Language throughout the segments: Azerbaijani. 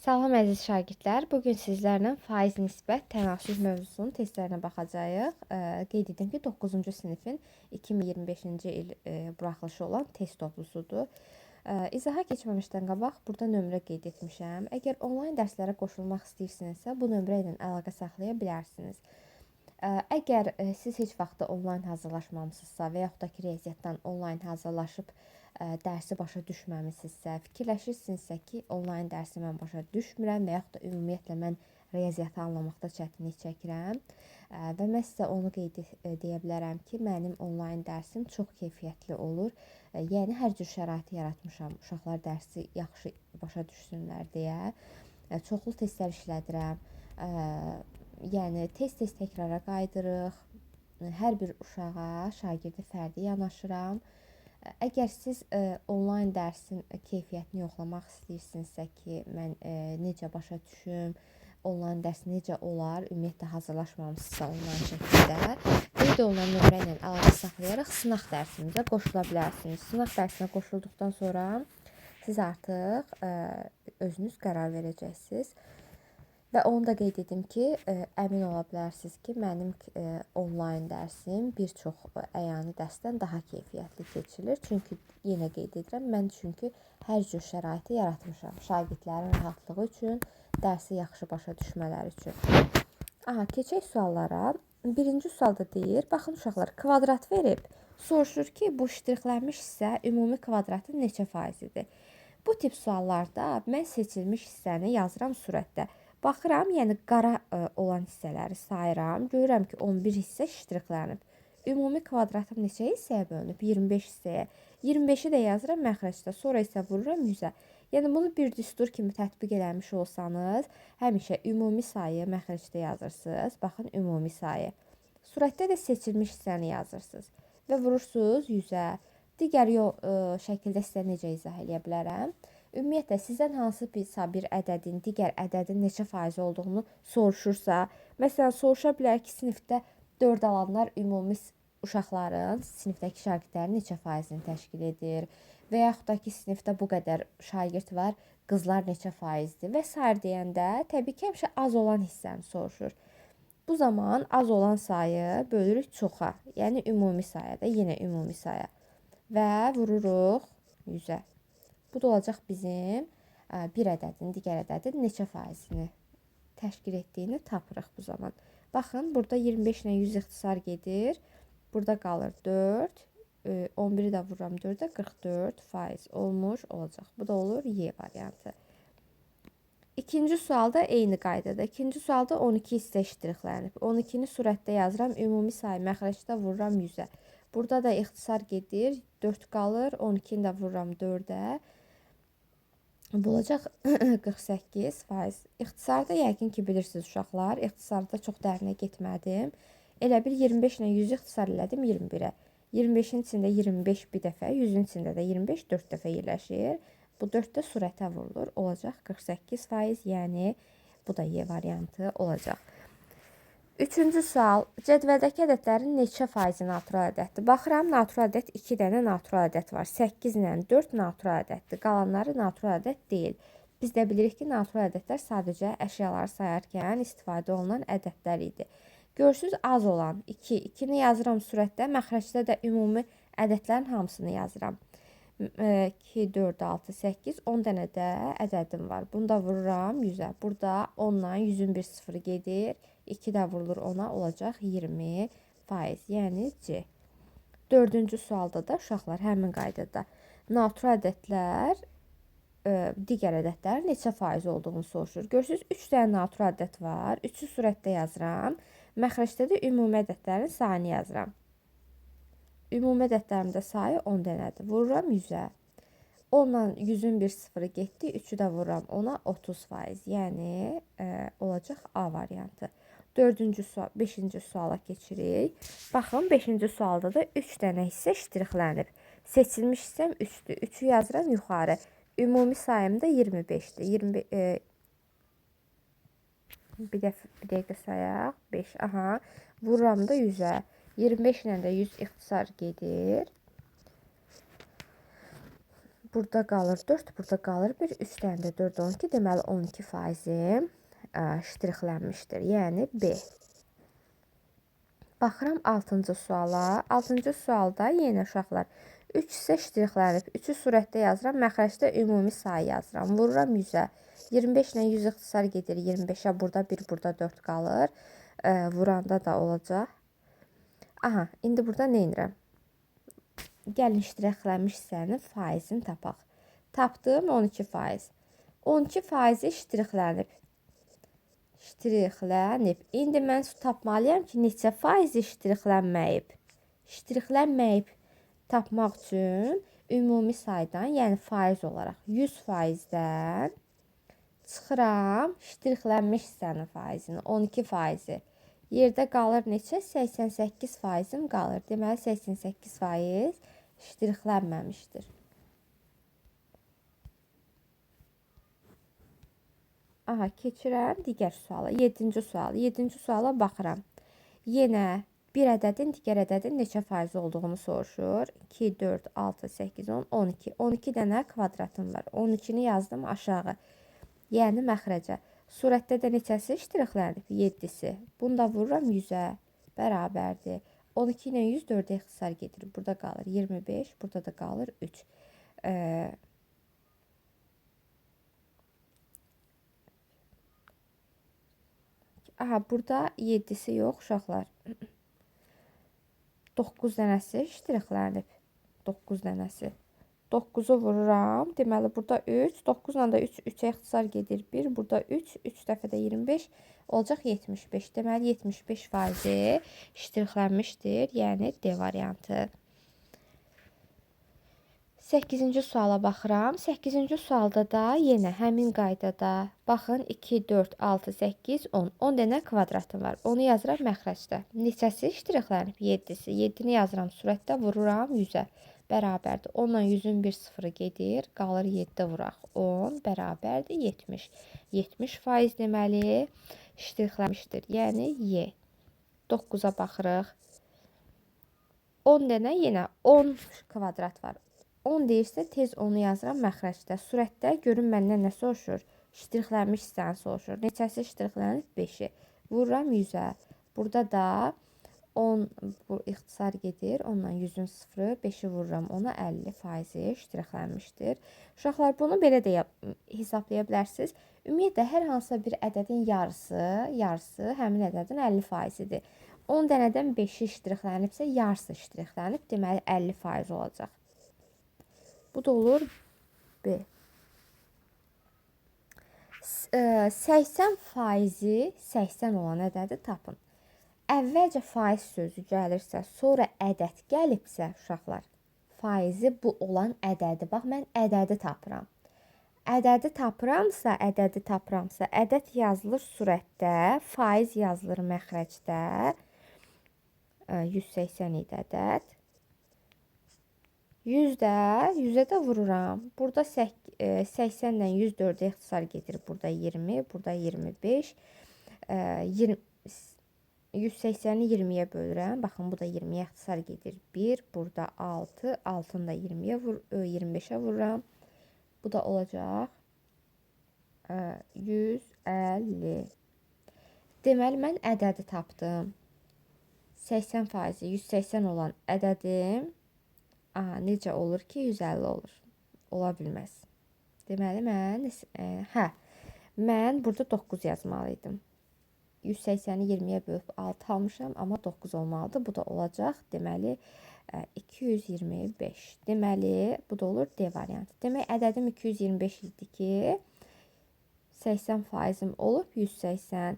Salam əziz şagirdlər. Bugün sizlərlə faiz nisbət tənasüb mövzusunun testlərinə baxacağıq. Qeyd edim ki, 9-cu sinifin 2025-ci il buraxılışı olan test toplusudur. İzaha keçməmişdən qabaq burada nömrə qeyd etmişəm. Əgər onlayn dərslərə qoşulmaq istəyirsinizsə, bu nömrə ilə əlaqə saxlaya bilərsiniz. Əgər siz heç vaxt onlayn hazırlaşmamısınızsa və yaxud da ki, riyaziyyatdan onlayn hazırlaşıb dərsi başa düşməmisinizsə, fikirləşirsinizsə ki, onlayn dərsi mən başa düşmürəm və yaxud da ümumiyyətlə mən riyaziyyatı anlamaqda çətinlik çəkirəm və mən sizə onu deyə bilərəm ki, mənim onlayn dərsim çox keyfiyyətli olur. Yəni hər cür şəraiti yaratmışam uşaqlar dərsi yaxşı başa düşsünlər deyə. Çoxlu testlər işlədirəm. Yəni tez-tez təkrara qayıdırıq. Hər bir uşağa, şagirdə fərdi yanaşıram. Əgər siz onlayn dərsin keyfiyyətini yoxlamaq istəyirsinizsə ki, mən necə başa düşüm, onlayn dərs necə olar, ümumiyyətlə hazırlaşmamısınızsa onlayn şəkildə, qeyd olunan nömrə ilə əlaqə saxlayaraq sınaq dərsimizə qoşula bilərsiniz. Sınaq dərsinə qoşulduqdan sonra siz artıq özünüz qərar verəcəksiniz. Və onu da qeyd edim ki, əmin ola bilərsiniz ki, mənim onlayn dərsim bir çox əyani dərsdən daha keyfiyyətli keçilir. Çünki yenə qeyd edirəm, mən hər cür şəraiti yaratmışam şagirdlərin rahatlığı üçün, dərsi yaxşı başa düşmələri üçün. Keçək suallara. Birinci sualda deyir, baxın uşaqlar, kvadrat verib, soruşur ki, bu ştrixlənmiş hissə ümumi kvadratın neçə faizidir? Bu tip suallarda mən seçilmiş hissəni yazıram surətdə. Baxıram, yəni qara olan hissələri sayıram. Görürəm ki, 11 hissə ştrixlənib. Ümumi kvadratım neçə hissəyə bölünüb? 25 hissəyə. 25-i də yazıram məxrəcdə, sonra isə vururam 100-ə. Yəni bunu bir düstur kimi tətbiq eləmiş olsanız, həmişə ümumi sayı məxrəcdə yazırsınız. Baxın, ümumi sayı. Surətdə də seçilmiş hissəni yazırsınız və vurursunuz 100-ə. Digər şəkildə sizə necə izah edə bilərəm? Ümumiyyətlə, sizdən hansı bir ədədin, digər ədədin neçə faiz olduğunu soruşursa, məsələn, soruşa bilər ki, sinifdə 4 alanlar ümumi uşaqların, sinifdəki şagirdlərin neçə faizini təşkil edir və yaxud da ki, sinifdə bu qədər şagird var, qızlar neçə faizdir və s. deyəndə, təbii ki, həmişə az olan hissəni soruşur. Bu zaman az olan sayı bölürük çoxa, yəni ümumi sayı da, yenə ümumi sayı və vururuq 100-ə. Bu da olacaq bizim bir ədədin, digər ədədin neçə faizini təşkil etdiyini tapırıq bu zaman. Baxın, burada 25 ilə 100 ixtisar gedir. Burada qalır 4. 11-i də vururam 4-ə, 44 faiz olmuş olacaq. Bu da olur Y variantı. İkinci sualda eyni qaydada. İkinci sualda 12 hissə ştrixlənib. 12-ni surətdə yazıram, ümumi sayı məxrəcdə vururam 100-ə. Burada da ixtisar gedir, 4 qalır, 12-ni də vururam 4-ə. Bu olacaq 48 faiz. İxtisarda yəqin ki, bilirsiniz uşaqlar. İxtisarda çox dərinə getmədim. Elə bil 25 ilə 100 ixtisar elədim 21-ə. 25-in içində 25 bir dəfə, 100-ün içində də 25 4 dəfə yerləşir. Bu 4 də surətə vurulur. Olacaq 48 faiz, yəni bu da Y variantı olacaq. Üçüncü sual. Cədvəldəki ədədlərin neçə faizi natural ədəddir? Baxıram, natural ədəd 2 dənə natural ədəd var. 8 ilə 4 natural ədəddir. Qalanları natural ədəd deyil. Biz də bilirik ki, natural ədədlər sadəcə əşyaları sayarkən istifadə olunan ədədlər idi. Görürsünüz, az olan 2. 2-ni yazıram surətdə, məxrəcdə də ümumi ədədlərin hamısını yazıram. 2, 4, 6, 8, 10 dənə də ədədim var. Bunu da vururam 100-ə. Burada 10-la 100-ün bir sıfırı gedir. 2 də vurulur ona, olacaq 20 faiz, yəni C. Dördüncü sualda da uşaqlar həmin qaydada natural ədədlər digər ədədlərin neçə faiz olduğunu soruşur. Görürsünüz, 3 dənə natural ədəd var. 3-ü surətdə yazıram. Məxrəcdə də ümumi ədədlərin sayını yazıram. Ümumi ədədlərimdə sayı 10 dənədir. Vururam 100-ə. 10-la 100-ün bir sıfırı getdi. 3-ü də vururam ona 30 faiz. Yəni olacaq A variantı. 5-ci suala keçirik. Baxın, 5-ci sualda da 3 dənə hissə ştrixlənib. Seçilmiş hissəm 3-dür. 3-ü yazıram yuxarı. Ümumi sayım da 25-dir. Bir dəqiqə sayaq. 5. Aha. Vururam da 100-ə. 25 ilə də 100 ixtisar gedir. Burada qalır 4, burada qalır 1. 3 dənə də 4, 12. Deməli 12% ştrixlənmişdir. Yəni B. Baxıram 6-cı suala. 6-cı sualda yenə uşaqlar 3 isə ştrixlənib. 3-ü surətdə yazıram. Məxrəcdə ümumi sayı yazıram. Vururam 100-ə. 25 ilə 100 ixtisar gedir 25-ə. Burada 1, burada 4 qalır. Vuranda da olacaq. Aha, indi burada nə edirəm? Gəlin ştrixlənmiş hissənin faizini tapaq. Tapdım 12%. 12% ştrixlənib. Ştrixlənib. İndi mən tapmalıyam ki, neçə faizi ştrixlənməyib. Ştrixlənməyib tapmaq üçün ümumi saydan, yəni faiz olaraq 100%-dən çıxıram ştrixlənmiş hissənin faizini, 12%. Yerdə qalır neçə? 88%-im qalır. Deməli 88% ştrixlənməmişdir. Aha, keçirəm digər suala. 7-ci sual. 7-ci suala baxıram. Yenə bir ədədin digər ədədin neçə faiz olduğunu soruşur. 2, 4, 6, 8, 10, 12. 12 dənə kvadratım var. 12-ni yazdım aşağı. Yəni məxrəcə. Surətdə də neçəsi ştrixlənib? 7-si. Bunu da vururam 100-ə. Bərabərdir. 12 ilə 100 4-ə ixtisar gedir. Burada qalır 25, burada da qalır 3. Aha, burada 7-si yox uşaqlar. 9 dənəsi ştrixlənib. 9 dənəsi. 9-u vururam. Deməli burada 3. 9 ilə də 3 3-ə ixtisar gedir. 1. Burada 3. 3 dəfə də 25. Olacaq 75. Deməli 75% ştrixlənmişdir. Yəni D variantı. 8-ci suala baxıram. 8-ci sualda da yenə həmin qaydada. Baxın 2, 4, 6, 8, 10. 10 dənə kvadratım var. Onu yazıram məxrəcdə. Neçəsi ştrixlənib? 7-si. 7-ni yazıram surətdə, vururam 100-ə. Bərabərdir. 10 ilə 100-ün 1 sıfırı gedir. Qalır 7 vuraq. 10 bərabərdir 70. 70% deməli ştrixlənmişdir. Yəni Y. 9-a baxırıq. 10 dənə yenə 10 kvadrat var. 10 deyirsə tez onu yazıram məxrəcdə. Surətdə görün məndən nə soruşur? Ştrixlənmiş hissəni soruşur. Neçəsi ştrixlənib? 5-i. Vururam 100-ə. Burada da 10 bu ixtisar gedir. 10 ilə 100-ün sıfırı. 5-i vururam ona 50% ştrixlənmişdir. Uşaqlar bunu belə də hesablaya bilərsiniz. Ümumiyyətlə hər hansısa bir ədədin yarısı həmin ədədin 50%-idir. 10 dənədən 5-i ştrixlənibsə yarısı ştrixlənib. Deməli 50% olacaq. Bu da olur B. 80 faizi 80 olan ədədi tapın. Əvvəlcə faiz sözü gəlirsə, sonra ədəd gəlibsə, uşaqlar, faizi bu olan ədədi. Bax, mən ədədi tapıram. Ədədi tapıramsa, ədəd yazılır surətdə, faiz yazılır məxrəcdə. 180 idi ədəd. 100-ə də vururam. Burada 80 ilə 104-ə ixtisar gedir. Burada 20, burada 25. 180-i 20-yə bölürəm. Baxın, bu da 20-yə ixtisar gedir. 1, burada 6, 6-nı da 25-ə vururam. Bu da olacaq 150. Deməli, mən ədədi tapdım. 80% 180 olan ədədim necə olur ki, 150 olur? Ola bilməz. Deməli, mən burada 9 yazmalıydım. 180-i 20-yə bölüb 6 almışam, amma 9 olmalıdır. Bu da olacaq, deməli, 225. Deməli, bu da olur D variantı. Demək, ədədim 225 idi ki, 80%-im olub 180.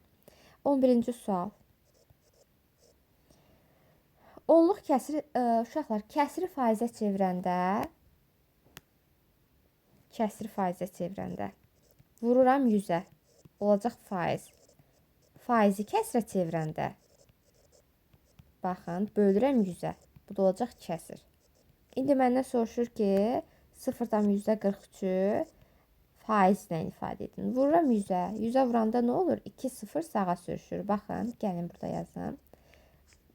11-ci sual. Onluq kəsiri, uşaqlar, kəsiri faizə çevirəndə, vururam 100-ə, olacaq faiz. Faizi kəsirə çevirəndə, baxın, bölürəm 100-ə, bu da olacaq kəsir. İndi məndən soruşur ki, 0-dan 100-ə 43-ü faizlə ifadə edin. Vururam 100-ə, 100-ə vuranda nə olur? 2 0 sağa sürüşür. Baxın, gəlin burada yazın.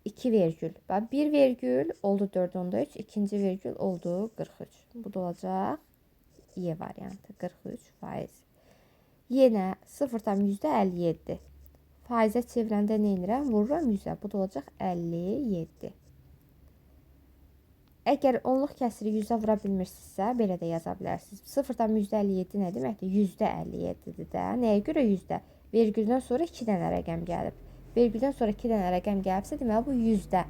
2 vergül. 1 vergül oldu 4 onda 3. İkinci vergül oldu 43. Bu da olacaq Y variantı 43%. Yenə 0,57. Faizə çevirəndə nə edirəm? Vururam 100-ə. Bu da olacaq 57. Əgər onluq kəsiri 100-ə vura bilmirsinizsə, belə də yaza bilərsiniz. 0,57 nə deməkdir? %57-dir də. Nəyə görə 100-də? Vergüldən sonra 2 dənə rəqəm gəlib. Vergüldən sonra 2 dənə rəqəm gəlibsə, deməli bu 100-də.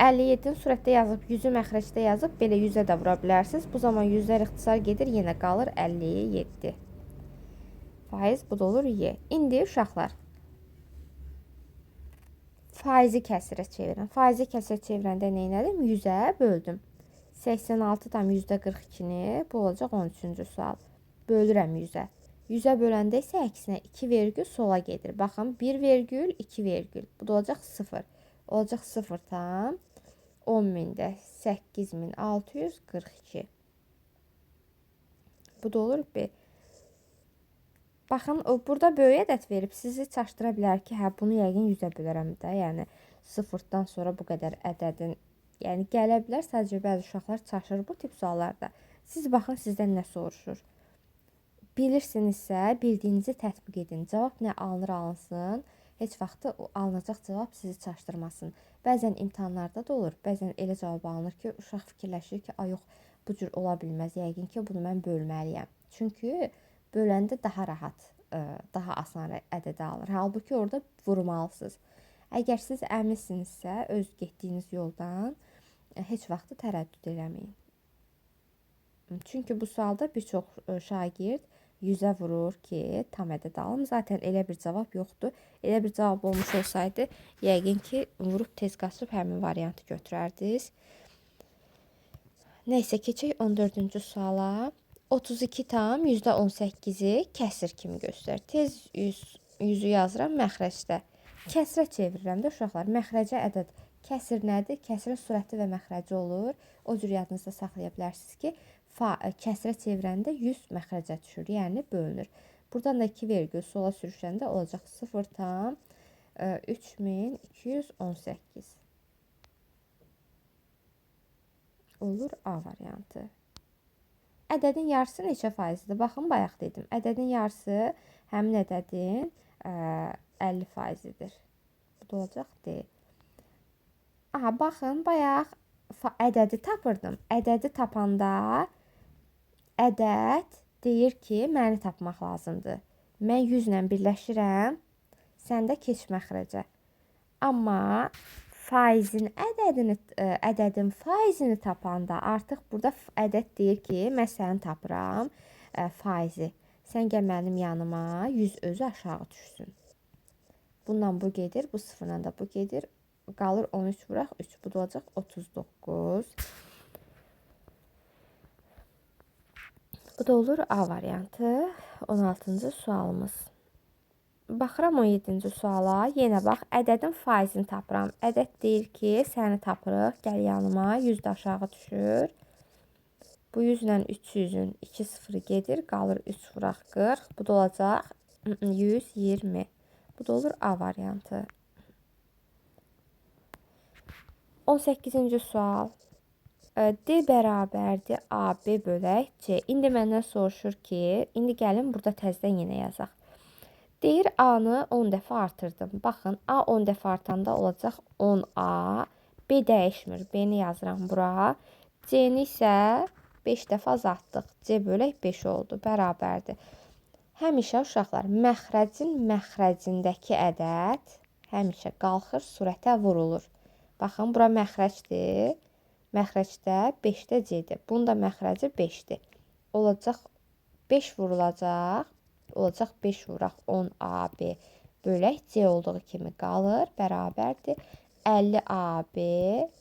57-ni surətdə yazıb, 100-ü məxrəcdə yazıb, belə 100-ə də vura bilərsiniz. Bu zaman 100-lər ixtisar gedir, yenə qalır 57. Faiz bu da olur Y. İndi uşaqlar, faizi kəsirə çevirin. Faizi kəsirə çevirəndə nə elədim? 100-ə böldüm. 86,42-ni, bu olacaq 13-cü sual. Bölürəm 100-ə. 100-ə böləndə isə əksinə 2 vergül sola gedir. Baxın, 1 vergül, 2 vergül. Bu da olacaq 0. Olacaq 0 tam 10.000-də 8642. Bu da olur B. Baxın, burada böyük ədəd verib sizi çaşdıra bilər ki, hə bunu yəqin 100-ə bölərəm də. Yəni 0-dan sonra bu qədər ədədin, yəni gələ bilər. Sadəcə bəzi uşaqlar çaşır bu tip suallarda. Siz baxın, sizdən nə soruşur? Bilirsinizsə, bildiyinizi tətbiq edin. Cavab nə alınır alınsın. Heç vaxt o alınacaq cavab sizi çaşdırmasın. Bəzən imtahanlarda da olur. Bəzən elə cavab alınır ki, uşaq fikirləşir ki, yox, bu cür ola bilməz. Yəqin ki, bunu mən bölməliyəm. Çünki böləndə daha rahat, daha asan ədədə alır. Halbuki orada vurmalısınız. Əgər siz əminsinizsə, öz getdiyiniz yoldan heç vaxt tərəddüd eləməyin. Çünki bu sualda bir çox şagird 100-ə vurur ki, tam ədəd alım. Zaten elə bir cavab yoxdur. Elə bir cavab olmuş olsaydı, yəqin ki, vurub tez qaçıb həmin variantı götürərdiniz. Nəysə, keçək 14-cü suala. 32 tam %18-i kəsir kimi göstər. Tez 100-ü yazıram məxrəcdə. Kəsrə çevirirəm də uşaqlar. Məxrəcə ədəd. Kəsir nədir? Kəsirin surəti və məxrəci olur. O cür yadınızda saxlaya bilərsiniz ki, kəsirə çevirəndə 100 məxrəcə düşür, yəni bölünür. Buradan da 2 vergül sola sürüşəndə olacaq 0,3218. Olur A variantı. Ədədin yarısı neçə faizdir? Baxın, bayaq dedim. Ədədin yarısı həmin ədədin 50%-dir. Bu da olacaq D. Aha, baxın, bayaq ədədi tapırdım. Ədədi tapanda ədəd deyir ki, məni tapmaq lazımdır. Mən 100 ilə birləşirəm, sən də keç məxrəcə. Amma ədədin faizini tapanda artıq burada ədəd deyir ki, mən səni tapıram faizi. Sən gəl mənim yanıma, 100 özü aşağı düşsün. Bundan bu gedir, bu sıfırla da bu gedir. Qalır 13 vuraq 3. Bu da olacaq 39. Bu da olur A variantı. 16-cı sualımız. Baxıram 17-ci suala. Yenə bax, ədədin faizini tapıram. Ədəd deyir ki, səni tapırıq, gəl yanıma, 100 də aşağı düşür. Bu 100 ilə 300-ün 2 sıfırı gedir, qalır 3 vuraq 40. Bu da olacaq 120. Bu da olur A variantı. 18-ci sual. D bərabərdir AB bölək C. İndi məndən soruşur ki, indi gəlin burada təzədən yenə yazaq. Deyir A-nı 10 dəfə artırdım. Baxın, A 10 dəfə artanda olacaq 10A. B dəyişmir. B-ni yazıram bura. C-ni isə 5 dəfə azaltdıq. C bölək 5 oldu. Bərabərdir. Həmişə uşaqlar məxrəcin məxrəcindəki ədəd həmişə qalxır, surətə vurulur. Baxın, bura məxrəcdir. Məxrəcdə 5-də C-dir. Bunun da məxrəci 5-dir. Olacaq 5 vurulacaq. Olacaq 5 vuraq 10AB bölək C olduğu kimi qalır. Bərabərdir. 50AB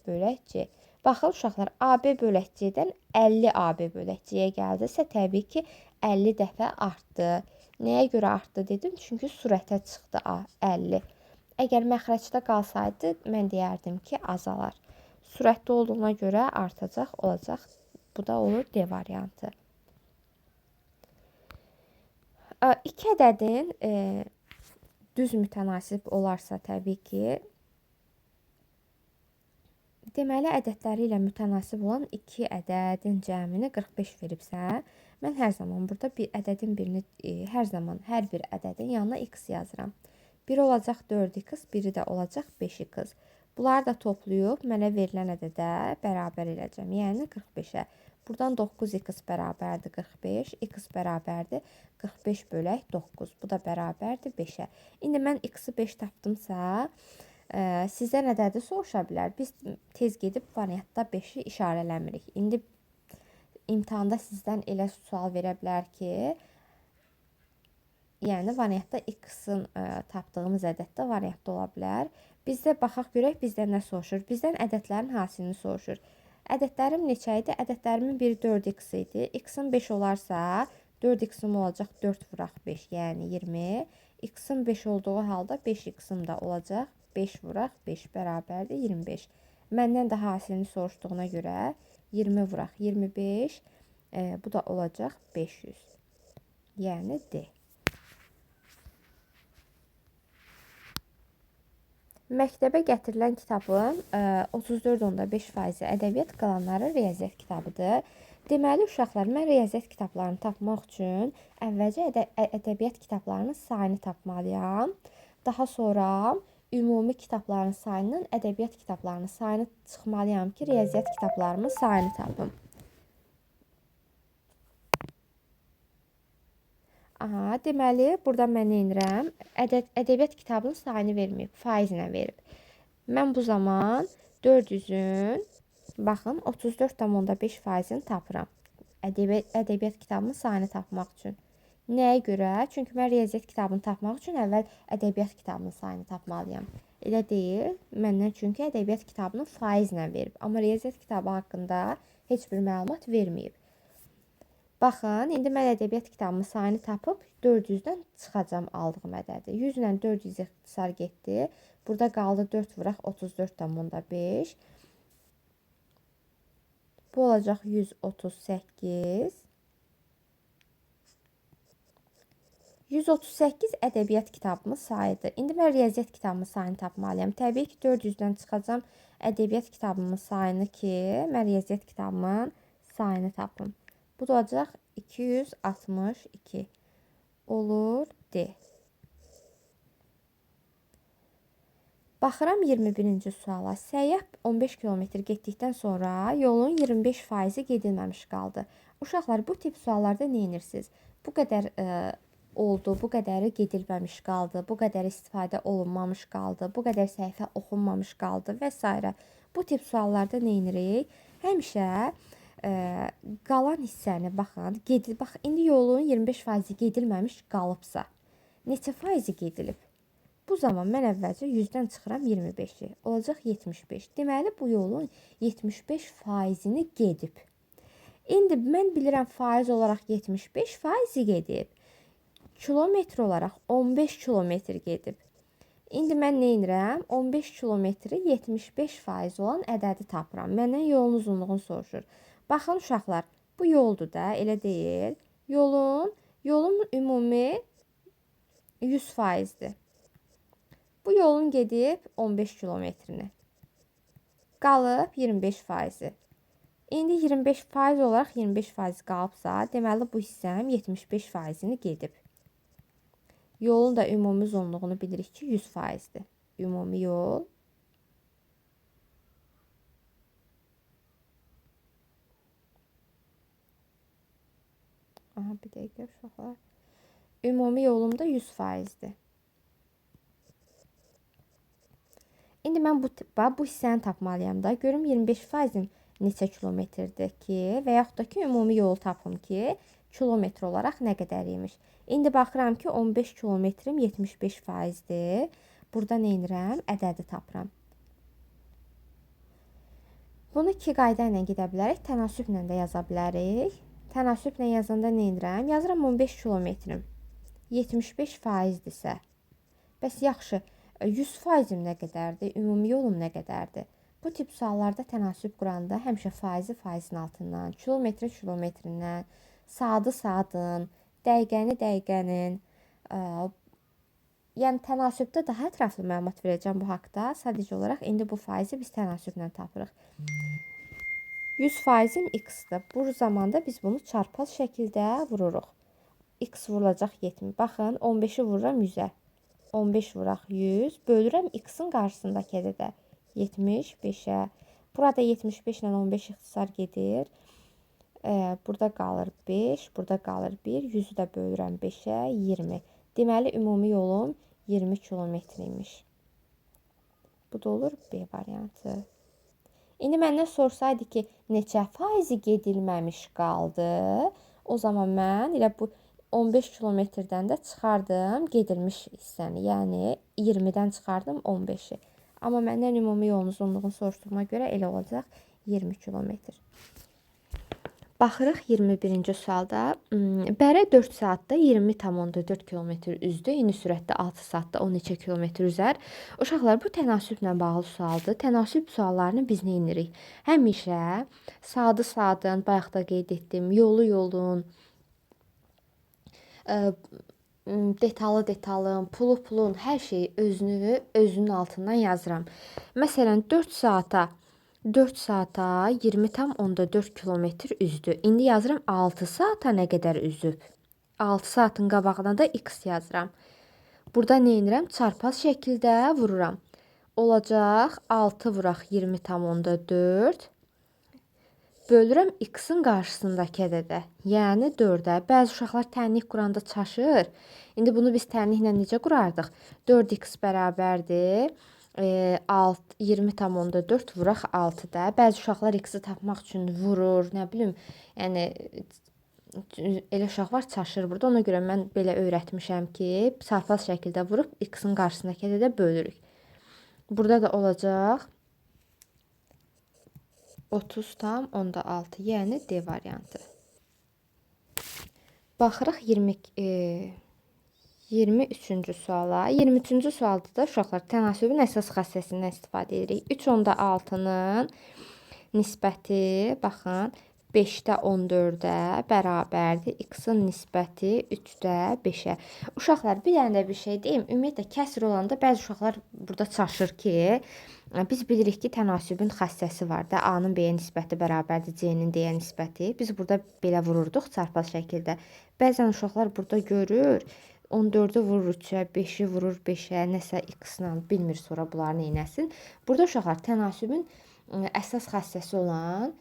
bölək C. Baxın uşaqlar, AB bölək C-dən 50AB bölək C-yə gəldisə, təbii ki, 50 dəfə artdı. Nəyə görə artdı dedim? Çünki surətə çıxdı A, 50. Əgər məxrəcdə qalsaydı, mən deyərdim ki, azalar. Surətdə olduğuna görə artacaq, olacaq. Bu da olur D variantı. 2 ədədin düz mütənasib olarsa, təbii ki, Deməli, ədədləri ilə mütənasib olan 2 ədədin cəmini 45 veribsə, mən hər zaman burada bir ədədin birini, hər zaman hər bir ədədin yanına x yazıram. Biri olacaq 4x, biri də olacaq 5x. Bunları da toplayıb mənə verilən ədədə bərabər eləcəm, yəni 45-ə. Buradan 9x bərabərdir 45, x bərabərdir 45 bölək 9. Bu da bərabərdir 5-ə. İndi mən x-i 5 tapdımsa, sizdən ədədi soruşa bilər. Biz tez gedib variantda 5-i işarələmirik. İndi imtahanda sizdən elə sual verə bilər ki, yəni variantda x-in tapdığımız ədəddə variantda ola bilər. Bizdə baxaq görək bizdən nə soruşur. Bizdən ədədlərin hasilini soruşur. Ədədlərim neçə idi? Ədədlərimin biri 4x idi. X-in 5 olarsa 4x-im olacaq 4 vuraq 5, yəni 20. X-in 5 olduğu halda 5x-im də olacaq 5 vuraq 5 bərabərdir 25. Məndən də hasilini soruşduğuna görə 20 vuraq 25, bu da olacaq 500. Yəni D. Məktəbə gətirilən kitabın 34.5% ədəbiyyat, qalanları riyaziyyat kitabıdır. Deməli, uşaqlar, mən riyaziyyat kitablarını tapmaq üçün əvvəlcə ədəbiyyat kitablarının sayını tapmalıyam. Daha sonra ümumi kitabların sayının ədəbiyyat kitablarının sayını çıxmalıyam ki, riyaziyyat kitablarımın sayını tapım. Aha, deməli, burada mən nə edirəm? Ədəbiyyat kitabının sayını verməyib, faizinə verib. Mən bu zaman 400-ün, baxın, 34.5%-ni tapıram. Ədəbiyyat kitabının sayını tapmaq üçün. Nəyə görə? Çünki mən riyaziyyat kitabını tapmaq üçün əvvəl ədəbiyyat kitabının sayını tapmalıyam. Elə deyil, məndən çünki ədəbiyyat kitabının faizinə verib. Amma riyaziyyat kitabı haqqında heç bir məlumat verməyib. Baxın, indi mən ədəbiyyat kitabının sayını tapıb 400-dən çıxacam aldığım ədədi. 100 ilə 400 ixtisar getdi. Burada qaldı 4 vuraq 34.5. Bu olacaq 138. 138 ədəbiyyat kitabımın sayıdır. İndi mən riyaziyyat kitabımın sayını tapmalıyam. Təbii ki, 400-dən çıxacam ədəbiyyat kitabımın sayını ki, mən riyaziyyat kitabımın sayını tapım. Bu da olacaq 262. Olur D. Baxıram 21-ci suala. Səyyah 15 kilometr getdikdən sonra yolun 25% gedilməmiş qaldı. Uşaqlar, bu tip suallarda nə edirsiniz? Bu qədər oldu, bu qədəri gedilməmiş qaldı, bu qədər istifadə olunmamış qaldı, bu qədər səhifə oxunmamış qaldı və s. Bu tip suallarda nə edirik? Həmişə qalan hissəni baxın, bax indi yolun 25% gedilməmiş qalıbsa, neçə faizi gedilib? Bu zaman mən əvvəlcə 100-dən çıxıram 25-i, olacaq 75. Deməli, bu yolun 75%-ni gedib. İndi mən bilirəm faiz olaraq 75% gedib. Kilometr olaraq 15 kilometr gedib. İndi mən nə edirəm? 15 kilometri 75% olan ədədi tapıram. Məndən yolun uzunluğunu soruşur. Baxın uşaqlar, bu yoldur da, elə deyil. Yolun ümumi 100%-dir. Bu yolun gedib 15 kilometrini. Qalıb 25%. İndi 25% olaraq 25% qalıbsa, deməli bu hissəm 75%-ni gedib. Yolun da ümumi uzunluğunu bilirik ki 100%-dir. Ümumi yol. Aha, bir dəqiqə uşaqlar. Ümumi yolum da 100%-dir. İndi mən bu hissəni tapmalıyam da. Görüm 25%-in neçə kilometrdir ki, və yaxud da ki, ümumi yolu tapım ki, kilometr olaraq nə qədər imiş. İndi baxıram ki, 15 kilometrim 75%-dir. Burada nə edirəm? Ədədi tapıram. Bunu iki qayda ilə gedə bilərik. Tənasüblə də yaza bilərik. Tənasüblə yazanda nə edirəm? Yazıram 15 kilometrim 75%-dirsə. Bəs yaxşı, 100%-im nə qədərdir? Ümumi yolum nə qədərdir? Bu tip suallarda tənasüb quranda həmişə faizi faizin altından, kilometri kilometrindən, saatı saatın, dəqiqəni dəqiqənin, yəni tənasübdə daha ətraflı məlumat verəcəm bu haqqda. Sadəcə olaraq indi bu faizi biz tənasüblə tapırıq. 100%-in x-dir. Bu zamanda biz bunu çarpaz şəkildə vururuq. X vurulacaq 70. Baxın, 15-i vururam 100-ə. 15 vuraq 100. Bölürəm x-in qarşısındakı ədədə. 75-ə. Burada 75 ilə 15 ixtisar gedir. Burada qalır 5. Burada qalır 1. 100-ü də bölürəm 5-ə. 20. Deməli, ümumi yolum 20 kilometriymiş. Bu da olur B variantı. İndi məndən sorsaydı ki, neçə faizi gedilməmiş qaldı, o zaman mən elə bu 15 kilometrdən də çıxardım gedilmiş hissəni. Yəni 20-dən çıxardım 15-i. Amma məndən ümumi yolun uzunluğunu soruşduğuma görə elə olacaq 20 kilometr. Baxırıq 21-ci sualda. Bərə 4 saatda 20,4 km üzdü. Eyni sürətdə 6 saatda 10 neçə kilometr üzər. Uşaqlar, bu tənasüblə bağlı sualdır. Tənasüb suallarını biz nə edirik? Həmişə saatı saatın, bayaq da qeyd etdim, yolu yolun, detalı, pulu pulun, hər şeyi özünün altından yazıram. Məsələn, 4 saata 20,4 kilometr üzdü. İndi yazıram 6 saata nə qədər üzüb. 6 saatın qabağına da x yazıram. Burada nə edirəm? Çarpaz şəkildə vururam. Olacaq 6 vuraq 20,4 bölürəm x-in qarşısındakı ədədə. Yəni 4-ə. Bəzi uşaqlar tənlik quranda çaşır. İndi bunu biz tənliklə necə qurardıq? 4x bərabərdir 20,4 vuraq 6-da. Bəzi uşaqlar x-i tapmaq üçün vurur, nə bilim, yəni elə uşaq var çaşır burada. Ona görə mən belə öyrətmişəm ki, çarpaz şəkildə vurub x-in qarşısındakı ədədə bölürük. Burada da olacaq 30,6, yəni D variantı. Baxırıq 23-cü suala. 23-cü sualda da uşaqlar tənasübün əsas xassəsindən istifadə edirik. 3,6-nın nisbəti, baxın, 5-də 14-ə bərabərdir. X-in nisbəti 3-də 5-ə. Uşaqlar, bir dənə də bir şey deyim. Ümumiyyətlə, kəsr olanda bəzi uşaqlar burada çaşır ki, biz bilirik ki, tənasübün xassəsi var da. A-nın B-yə nisbəti bərabərdir, C-nin D-yə nisbəti. Biz burada belə vururduq çarpaz şəkildə. Bəzən uşaqlar burada görür, 14-ü vurur 3-ə, 5-i vurur 5-ə, nəsə x-la bilmir sonra bunları neynəsin. Burada uşaqlar tənasübün əsas xassəsi olan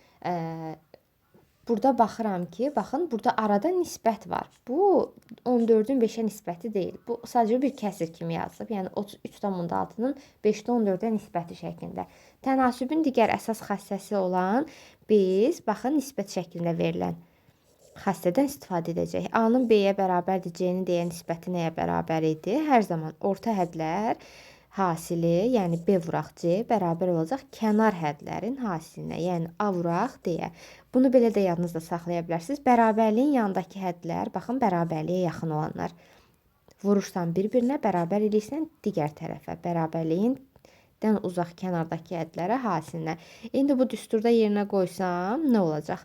burada baxıram ki, baxın, burada arada nisbət var. Bu 14-ün 5-ə nisbəti deyil. Bu sadəcə bir kəsir kimi yazılıb. Yəni 33,6-nın 5-də 14-ə nisbəti şəklində. Tənasübün digər əsas xassəsi olan biz, baxın, nisbət şəklində verilən xassədən istifadə edəcək. A-nın B-yə bərabərdir, C-nin D-yə nisbəti nəyə bərabər idi? Hər zaman orta hədlər hasili, yəni B vuraq C bərabər olacaq kənar hədlərin hasilinə, yəni A vuraq D-yə. Bunu belə də yadınızda saxlaya bilərsiniz. Bərabərliyin yanındakı hədlər, baxın, bərabərliyə yaxın olanlar. Vurursan bir-birinə, bərabər eləyirsən digər tərəfə. Bərabərliyindən uzaq kənardakı hədlərə hasilinə. İndi bu düsturda yerinə qoysam nə olacaq?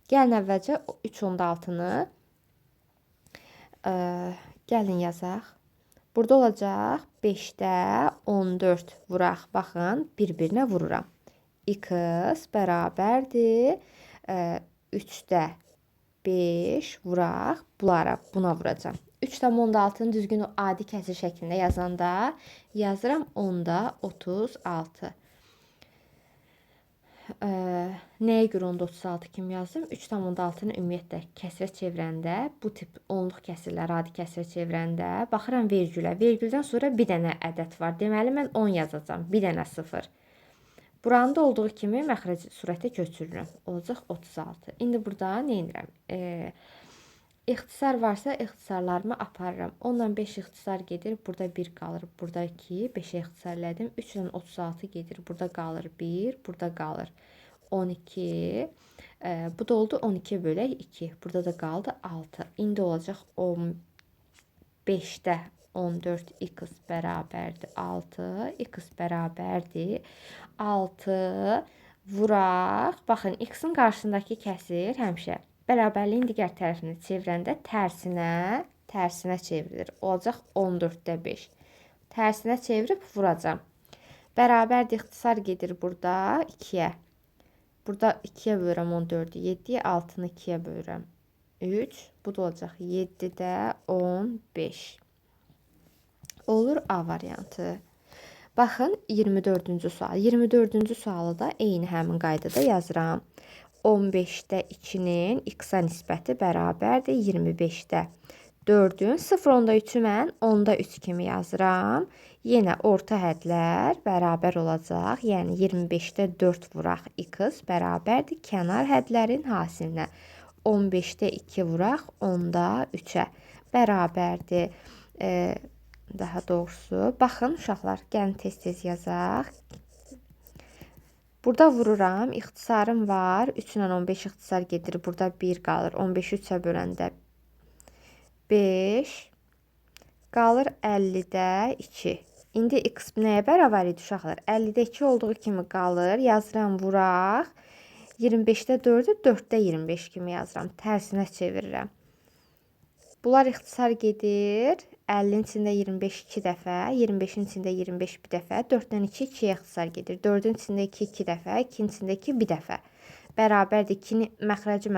Gəlin əvvəlcə 3,6-nı gəlin yazaq. Burada olacaq 5-də 14 vuraq. Baxın, bir-birinə vururam. X bərabərdir 3-də 5 vuraq. Buna vuracam. 3,6-nı düzgün adi kəsir şəklində yazanda yazıram 10-da 36. Nəyə görə 10-da 36 kimi yazdım? 3,6-nı ümumiyyətlə kəsrə çevirəndə, bu tip onluq kəsirlər adi kəsrə çevirəndə baxıram vergülə. Vergüldən sonra bir dənə ədəd var. Deməli, mən 10 yazacağam. Bir dənə 0. Buranda olduğu kimi məxrəc surətə köçürürəm. Olacaq 36. İndi burada nə edirəm? İxtisar varsa ixtisarlarımı aparıram. 10-dan 5 ixtisar gedir. Burada 1 qalır. Burada 2. 5-ə ixtisar elədim. 3-dən 36 gedir. Burada qalır 1. Burada qalır 12. Bu da oldu 12 bölək 2. Burada da qaldı 6. İndi olacaq 5-də 14 x bərabərdir 6. X bərabərdir 6 vuraq. Baxın, x-in qarşısındakı kəsir həmişə bərabərliyin digər tərəfini çevirəndə tərsinə çevrilir. Olacaq 14-də 5. Tərsinə çevirib vuracam. Bərabərdir, ixtisar gedir burada 2-yə. Burada 2-yə bölürəm 14-ü, 7-yə 6-nı 2-yə bölürəm 3. Bu da olacaq 7-də 15. Olur A variantı. Baxın 24-cü sual. 24-cü sualı da eyni həmin qaydada yazıram. 15-də 2-nin x-a nisbəti bərabərdir 25-də 4-ün 0-onda 3-ü mən 10-da 3 kimi yazıram. Yenə orta hədlər bərabər olacaq. Yəni 25-də 4 vuraq x bərabərdir kənar hədlərin hasilinə. 15-də 2 vuraq 10-da 3-ə bərabərdir. Daha doğrusu, baxın uşaqlar, gəlin tez-tez yazaq. Burada vururam, ixtisarım var. 3 ilə 15 ixtisar gedir. Burada 1 qalır. 15-i 3-ə böləndə 5 qalır 50-də 2. İndi x nəyə bərabər idi uşaqlar? 50-də 2 olduğu kimi qalır. Yazıram, vuraq. 25-də 4-ü 4-də 25 kimi yazıram. Tərsinə çevirirəm. Bunlar ixtisar gedir. 50-nin içində 25 2 dəfə, 25-in içində 25 bir dəfə, 4-dən 2 2-yə ixtisar gedir. 4-ün içində 2 2 dəfə, 2-nin içində 2 bir dəfə. Bərabərdir 2-ni məxrəci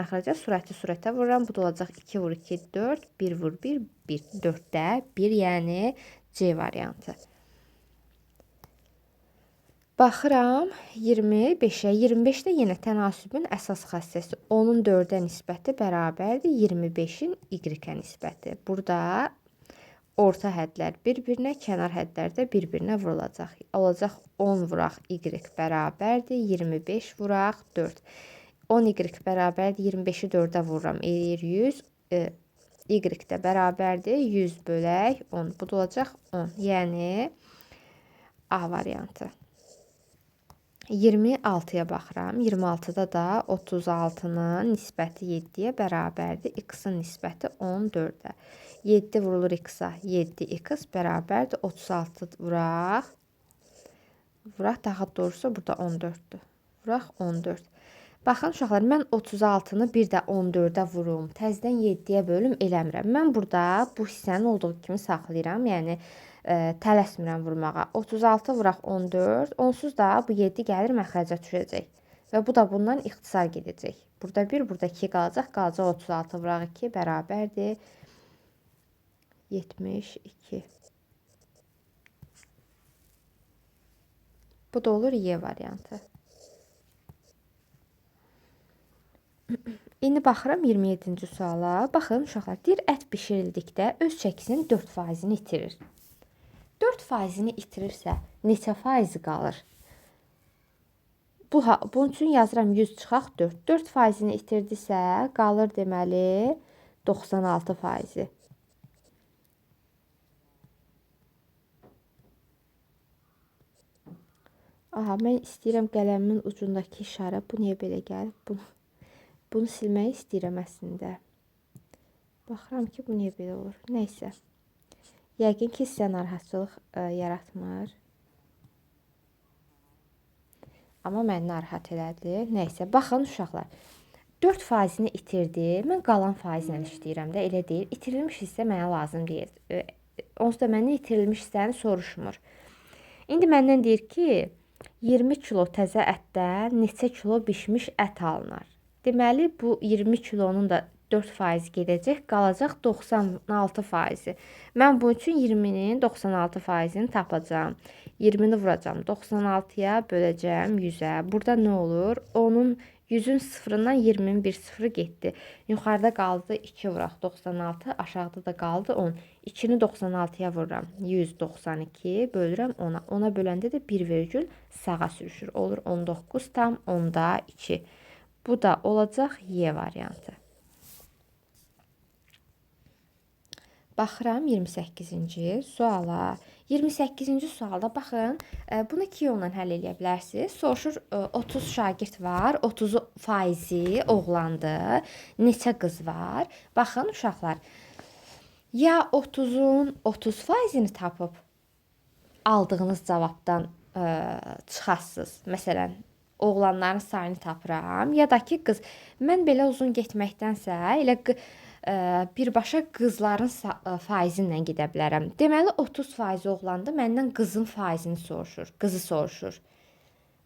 surətə vururam. Bu da olacaq 2 vur 2 4, 1 vur 1 1. 4-də 1, yəni C variantı. Baxıram 25-ə. 25-də yenə tənasübün əsas xassəsi 10-un 4-ə nisbəti bərabərdir 25-in y-ə nisbəti. Burada orta hədlər bir-birinə, kənar hədlər də bir-birinə vurulacaq. Olacaq 10 vuraq y bərabərdir 25 vuraq 4. 10 y bərabərdir 25-i 4-ə vururam. Eləyir 100. Y də bərabərdir 100 bölək 10. Bu da olacaq 10. Yəni A variantı. 26-ya baxıram. 26-da da 36-nın nisbəti 7-yə bərabərdir. X-in nisbəti 14-ə. 7 vurulur x-a. 7x bərabərdir. 36 vuraq. Vuraq daha doğrusu burada 14-dür. Vuraq 14. Baxın uşaqlar, mən 36-nı bir də 14-ə vurum. Təzədən 7-yə bölüm eləmirəm. Mən burada bu hissəni olduğu kimi saxlayıram. Yəni tələsmirəm vurmağa. 36 vuraq 14. Onsuz da bu 7 gəlir məxrəcə düşəcək. Və bu da bundan ixtisar gedəcək. Burada 1, burada 2 qalacaq. Qalacaq 36 vuraq 2 bərabərdir 72. Bu da olur Y variantı. İndi baxıram 27-ci suala. Baxın uşaqlar, deyir ət bişirildikdə öz çəkisinin 4%-ni itirir. 4%-ni itirirsə neçə faizi qalır? Bunun üçün yazıram 100 çıxaq 4. 4%-ni itirdisə qalır deməli 96%. Aha, mən istəyirəm qələmimin ucundakı işarə. Bu niyə belə gəlib? Bunu silmək istəyirəm əslində. Baxıram ki, bu niyə belə olur. Nəysə. Yəqin ki, sizə narahatçılıq yaratmır. Amma məni narahat elədi. Nəysə, baxın uşaqlar. 4%-ni itirdi. Mən qalan faizlə işləyirəm də, elə deyil. İtirilmiş hissə mənə lazım deyil. Onsuz da məndən itirilmiş hissəni soruşmur. İndi məndən deyir ki, 20 kilo təzə ətdən neçə kilo bişmiş ət alınır? Deməli, bu 20 kilonun da 4% gedəcək, qalacaq 96%. Mən bunun üçün 20-nin 96%-ni tapacağam. 20-ni vuracağam 96-ya, böləcəm 100-ə. Burada nə olur? Onun 100-ün sıfırından 20-nin bir sıfırı getdi. Yuxarıda qaldı 2 vuraq 96, aşağıda da qaldı 10. 2-ni 96-ya vururam. 192 bölürəm 10-a. 10-a böləndə də 1 vergül sağa sürüşür. Olur 19 tam 10-da 2. Bu da olacaq Y variantı. Baxıram 28-ci suala. 28-ci sualda baxın, bunu 2 yolla həll edə bilərsiniz. Soruşur 30 şagird var, 30 faizi oğlandır. Neçə qız var? Baxın uşaqlar. Ya 30-un 30%-ni tapıb aldığınız cavabdan çıxasınız. Məsələn, oğlanların sayını tapıram, ya da ki qız. Mən belə uzun getməkdənsə elə birbaşa qızların faizi ilə gedə bilərəm. Deməli 30% oğlandı, məndən qızın faizini soruşur, qızı soruşur.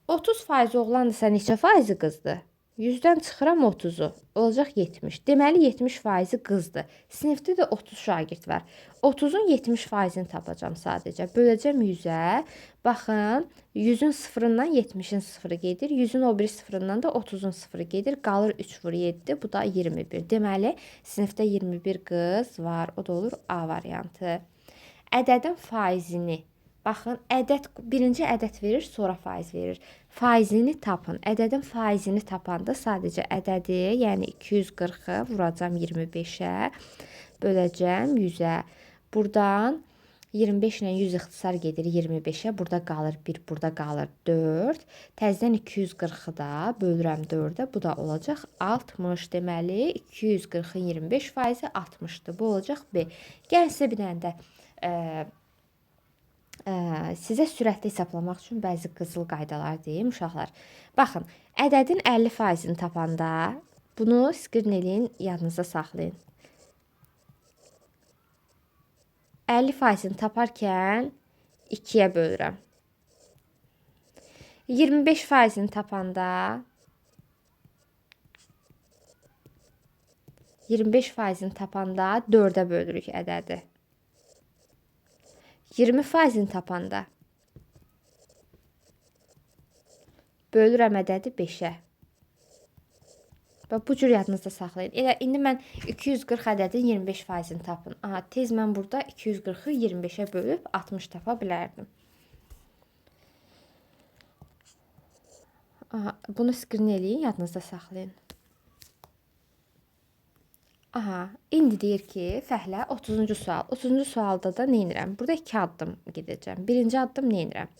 30% oğlandırsa neçə faizi qızdır? 100-dən çıxıram 30-u. Olacaq 70. Deməli 70% qızdır. Sinifdə də 30 şagird var. 30-un 70%-ni tapacağam sadəcə. Böləcəm 100-ə. Baxın, 100-ün sıfırından 70-in sıfırı gedir. 100-ün o biri sıfırından da 30-un sıfırı gedir. Qalır 3 vur 7, bu da 21. Deməli, sinifdə 21 qız var. O da olur A variantı. Ədədin faizini, baxın, birinci ədəd verir, sonra faiz verir. Faizini tapın. Ədədin faizini tapanda sadəcə ədədi, yəni 240-ı vuracam 25-ə, böləcəm 100-ə. Buradan 25 ilə 100 ixtisar gedir 25-ə. Burada qalır 1, burada qalır 4. Təzədən 240-ı da bölürəm 4-ə. Bu da olacaq 60. Deməli, 240-ın 25%-i 60-dır. Bu olacaq B. Gəlin sizə bir dənə də sizə sürətli hesablamaq üçün bəzi qızıl qaydalar deyim uşaqlar. Baxın, ədədin 50%-ni tapanda bunu skrin eləyin, yadınızda saxlayın. 50%-ni taparkən 2-yə bölürəm. 25%-ni tapanda 4-ə bölürük ədədi. 20%-ni tapanda bölürəm ədədi 5-ə. Bu cür yadınızda saxlayın. Elə indi mən 240 ədədin 25%-ni tapın. Aha, tez mən burada 240-ı 25-ə bölüb 60 tapa bilərdim. Aha, bunu skrin eləyin, yadınızda saxlayın. Aha, indi deyir ki, fəhlə 30-cu sual. 30-cu sualda da nə edirəm? Burada 2 addım gedəcəm. Birinci addım nə edirəm?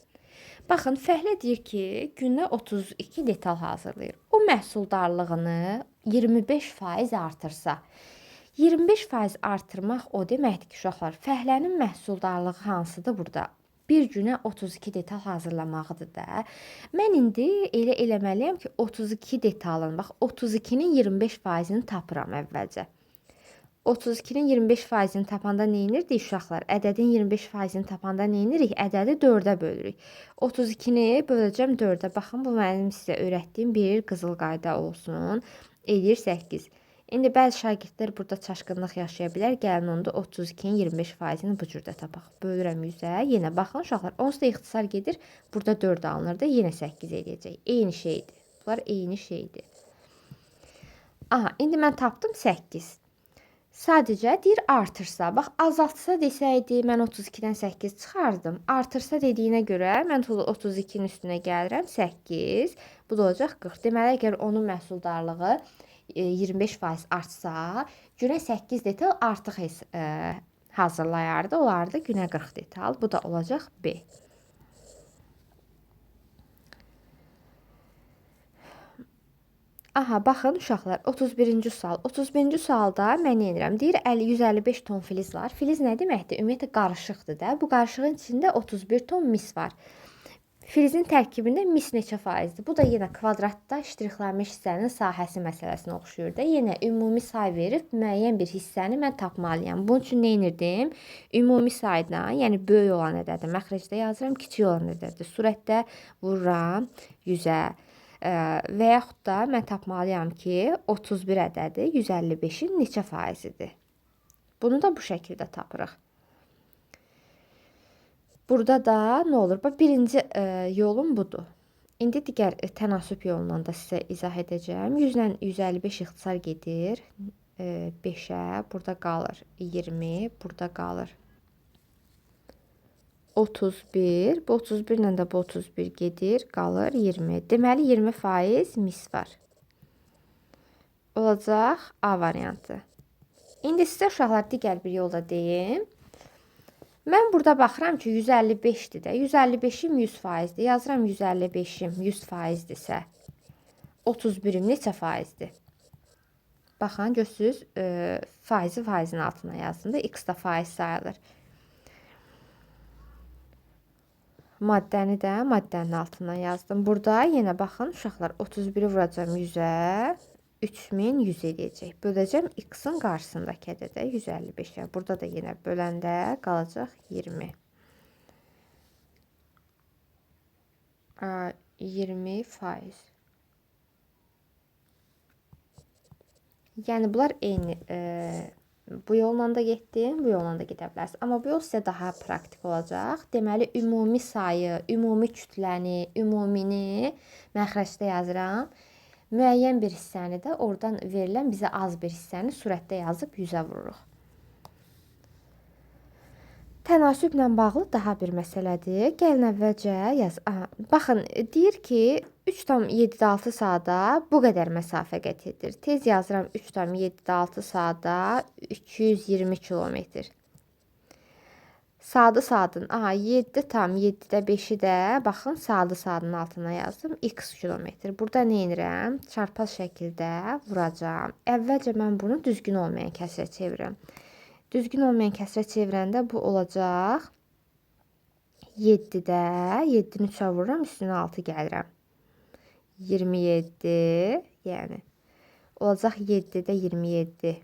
Baxın, fəhlə deyir ki, günə 32 detal hazırlayır. O məhsuldarlığını 25% artırsa, 25% artırmaq o deməkdir ki, uşaqlar, fəhlənin məhsuldarlığı hansıdır burada? Bir günə 32 detal hazırlamaqdır da. Mən indi elə eləməliyəm ki, 32 detalın, bax 32-nin 25%-ni tapıram əvvəlcə. 32-nin 25%-ni tapanda nə edirdik uşaqlar? Ədədin 25%-ni tapanda nə edirik? Ədədi 4-ə bölürük. 32-ni böləcəm 4-ə. Baxın, bu mənim sizə öyrətdiyim bir qızıl qayda olsun. Edir 8. İndi bəzi şagirdlər burada çaşqınlıq yaşaya bilər. Gəlin onda 32-nin 25%-ni bu cürdə tapaq. Bölürəm 100-ə. Yenə baxın uşaqlar, onsuz da ixtisar gedir. Burada 4 alınır da yenə 8 eləyəcək. Eyni şeydir. Bunlar eyni şeydir. Aha, indi mən tapdım 8. Sadəcə deyir artırsa, bax azaltsa desəydi mən 32-dən 8 çıxardım. Artırsa dediyinə görə mən 32-nin üstünə gəlirəm 8. Bu da olacaq 40. Deməli əgər onun məhsuldarlığı 25% artsa, günə 8 detal artıq hazırlayardı. Olardı günə 40 detal. Bu da olacaq B. Aha, baxın uşaqlar, 31-ci sual. 31-ci sualda mən nə edirəm? Deyir 155 ton filiz var. Filiz nə deməkdir? Ümumiyyətlə qarışıqdır da. Bu qarışığın içində 31 ton mis var. Filizin tərkibində mis neçə faizdir? Bu da yenə kvadratda ştrixlənmiş hissənin sahəsi məsələsinə oxşuyur da. Yenə ümumi say verib müəyyən bir hissəni mən tapmalıyam. Bunun üçün nə edirdim? Ümumi saydan, yəni böyük olan ədədi məxrəcdə yazıram, kiçik olan ədədi surətdə vururam 100-ə. Və yaxud da mən tapmalıyam ki, 31 ədədi 155-in neçə faizidir? Bunu da bu şəkildə tapırıq. Burada da nə olur? Birinci yolum budur. İndi digər tənasüb yolundan da sizə izah edəcəm. 100 ilə 155 ixtisar gedir 5-ə, burada qalır 20, burada qalır 31, bu 31 ilə də bu 31 gedir, qalır 20. Deməli 20% mis var. Olacaq A variantı. İndi sizə uşaqlar digər bir yolda deyim. Mən burada baxıram ki, 155-dir də. 155-im 100%-dir. Yazıram 155-im 100%-dirsə 31-im neçə faizdir? Baxın, görürsünüz, faizi faizin altına yazdım da x da faiz sayılır. Maddəni də maddənin altına yazdım. Burada yenə baxın uşaqlar 31-i vuracam 100-ə. 3100 eləyəcək. Böləcəm x-in qarşısındakı ədədə 155-ə. Burada da yenə böləndə qalacaq 20. 20%. Yəni bunlar eyni. Bu yolla da getdim, bu yolla da gedə bilərsiniz. Amma bu yol sizə daha praktik olacaq. Deməli, ümumi sayı, ümumi kütləni, ümumini məxrəcdə yazıram. Müəyyən bir hissəni də oradan verilən bizə az bir hissəni surətdə yazıb 100-ə vururuq. Tənasüblə bağlı daha bir məsələdir. Gəlin əvvəlcə yaz. Baxın, deyir ki, 3,7-6 saata bu qədər məsafə qət edir. Tez yazıram 3,7-6 saata 220 kilometr. Sadı saatın, 7,7-də 5-i də, baxın, sadı saatın altına yazdım, x kilometr. Burada nə edirəm? Çarpaz şəkildə vuracağım. Əvvəlcə mən bunu düzgün olmayan kəsrə çevirirəm. Düzgün olmayan kəsrə çevirəndə bu olacaq 7-də, 7-ni 3-ə vururam, üstünə 6 gəlirəm. 27, yəni olacaq 7-də 27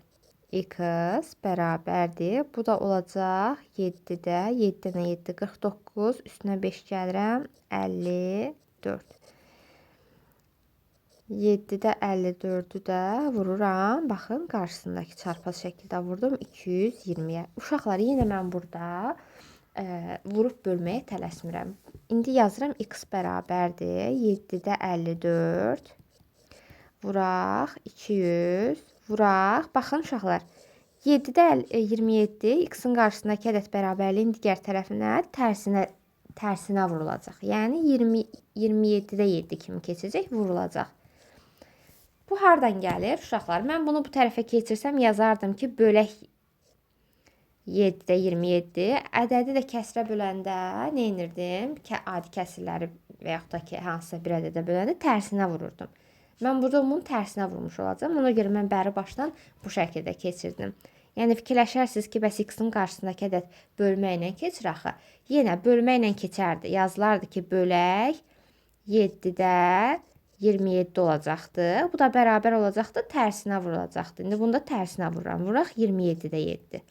x bərabərdir. Bu da olacaq 7-də, 7-də 7, 49, üstünə 5 gəlirəm, 54. 7-də 54-ü də vururam. Baxın, qarşısındakı çarpaz şəkildə vurdum 220-yə. Uşaqlar, yenə mən burada vurub bölməyə tələsmirəm. İndi yazıram x bərabərdir. 7-də 54 vuraq 200 vuraq. Baxın uşaqlar, 7-də 27 x-in qarşısındakı ədəd bərabərliyin digər tərəfinə tərsinə vurulacaq. Yəni 27-də 7 kimi keçəcək, vurulacaq. Bu hardan gəlir uşaqlar? Mən bunu bu tərəfə keçirsəm yazardım ki, bölək 7-də 27. Ədədi də kəsrə böləndə nə edirdim? Adi kəsirləri və yaxud da ki, hansısa bir ədədə böləndə tərsinə vururdum. Mən burada bunun tərsinə vurmuş olacağım. Ona görə mən bəri başdan bu şəkildə keçirdim. Yəni fikirləşərsiniz ki, bəs x-in qarşısındakı ədəd bölməklə keçir axı. Yenə bölməklə keçərdi. Yazılardı ki, bölək 7-də 27 olacaqdı. Bu da bərabər olacaqdı, tərsinə vurulacaqdı. İndi bunda tərsinə vururam. Vuraq 27-də 7.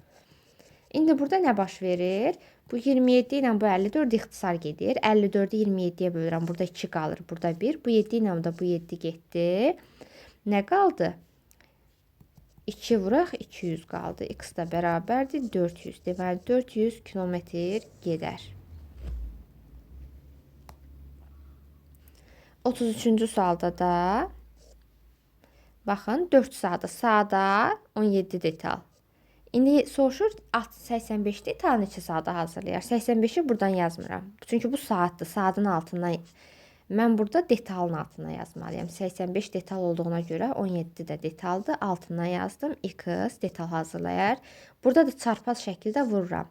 İndi burada nə baş verir? Bu 27 ilə bu 54 ixtisar gedir. 54-ü 27-yə bölürəm. Burada 2 qalır, burada 1. Bu 7 ilə də bu 7 getdi. Nə qaldı? 2 vuraq 200 qaldı. X da bərabərdir 400. Deməli 400 kilometr gedər. 33-cü sualda da baxın 4 saata, saata 17 detal. İndi soruşur 85 detal neçə saata hazırlayar? 85-i buradan yazmıram. Çünki bu saatdır. Saatın altından mən burada detalın altına yazmalıyam. 85 detal olduğuna görə 17 də detaldır. Altından yazdım. X detal hazırlayar. Burada da çarpaz şəkildə vururam.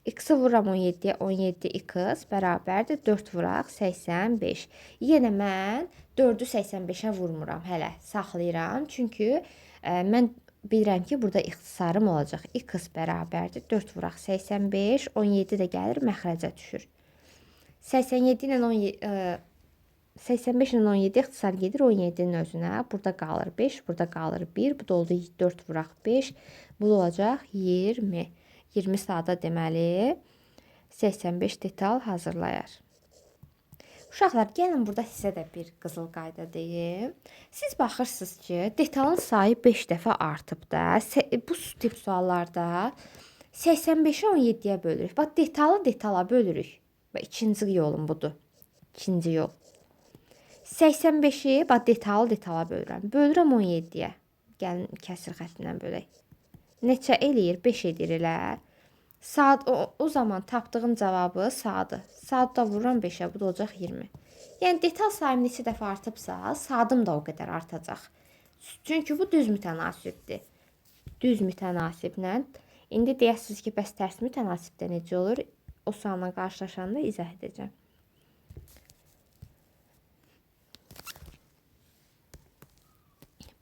X-i vururam 17-yə, 17x bərabərdir 4 vuraq 85. Yenə mən 4-ü 85-ə vurmuram hələ, saxlayıram. Çünki mən bilirəm ki, burada ixtisarım olacaq. X bərabərdir 4 vuraq 85, 17 də gəlir məxrəcə düşür. 85 ilə 17 ixtisar gedir 17-nin özünə. Burada qalır 5, burada qalır 1. Bu da oldu 4 vuraq 5. Bu da olacaq 20. 20 saata deməli 85 detal hazırlayar. Uşaqlar, gəlin burada sizə də bir qızıl qayda deyim. Siz baxırsınız ki, detalın sayı 5 dəfə artıb da. Bu tip suallarda 85-i 17-yə bölürük. Bax, detalı detala bölürük. Və ikinci yolum budur. İkinci yol. 85-i bax, detalı detala bölürəm. Bölürəm 17-yə. Gəlin kəsir xəttindən bölək. Neçə eləyir? 5 edir elə. Saat o zaman tapdığım cavabı saatdır. Saat da vururam 5-ə, bu da olacaq 20. Yəni detal sayım neçə dəfə artıbsa, saadım da o qədər artacaq. Çünki bu düz mütənasibdir. Düz mütənasiblə. İndi deyəsiniz ki, bəs tərs mütənasibdə necə olur? O sualla qarşılaşanda izah edəcəm.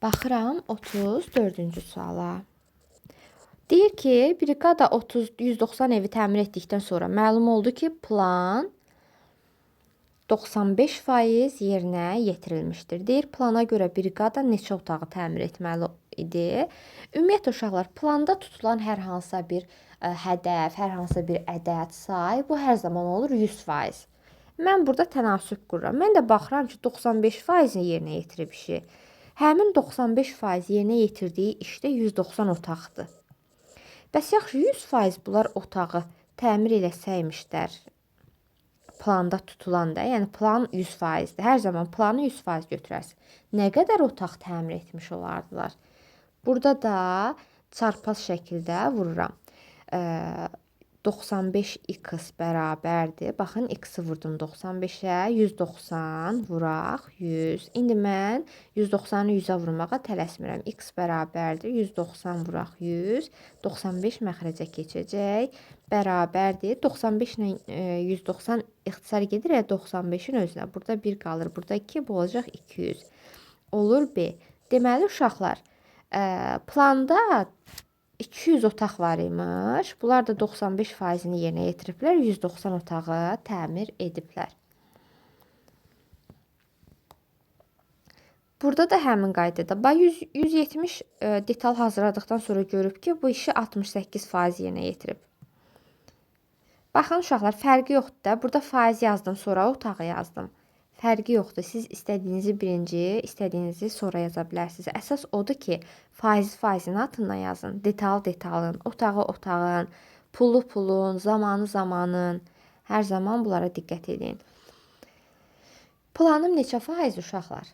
Baxıram 34-cü suala. Deyir ki, brigada 190 evi təmir etdikdən sonra məlum oldu ki, plan 95% yerinə yetirilmişdir. Deyir, plana görə briqada neçə otağı təmir etməli idi? Ümumiyyətlə uşaqlar, planda tutulan hər hansısa bir hədəf, hər hansısa bir ədəd, say, bu hər zaman olur 100%. Mən burada tənasüb qururam. Mən də baxıram ki, 95%-ni yerinə yetirib işi. Həmin 95% yerinə yetirdiyi işdə 190 otaqdır. Bəs yaxşı 100% bunlar otağı təmir eləsəymişlər planda tutulanda, yəni plan 100%-dir. Hər zaman planı 100% götürərsən. Nə qədər otaq təmir etmiş olardılar? Burada da çarpaz şəkildə vururam. 95x bərabərdir. Baxın, x-i vurdum 95-ə, 190 vuraq 100. İndi mən 190-ı 100-ə vurmağa tələsmirəm. X bərabərdir, 190 vuraq 100. 95 məxrəcə keçəcək. Bərabərdir. 95 ilə 190 ixtisar gedir 95-in özünə. Burada 1 qalır, burada 2, bu olacaq 200. Olur B. Deməli, uşaqlar, planda 200 otaq var imiş. Bunlar da 95%-ni yerinə yetiriblər. 190 otağı təmir ediblər. Burada da həmin qaydada 170 detal hazırladıqdan sonra görüb ki, bu işi 68% yerinə yetirib. Baxın uşaqlar, fərqi yoxdur da. Burada faiz yazdım, sonra otağı yazdım. Fərqi yoxdur. Siz istədiyinizi birinci, istədiyinizi sonra yaza bilərsiniz. Əsas odur ki, faizin altından yazın. Detal detalın, otağı otağın, pulu pulun, zamanı zamanın. Hər zaman bunlara diqqət edin. Planım neçə faiz uşaqlar?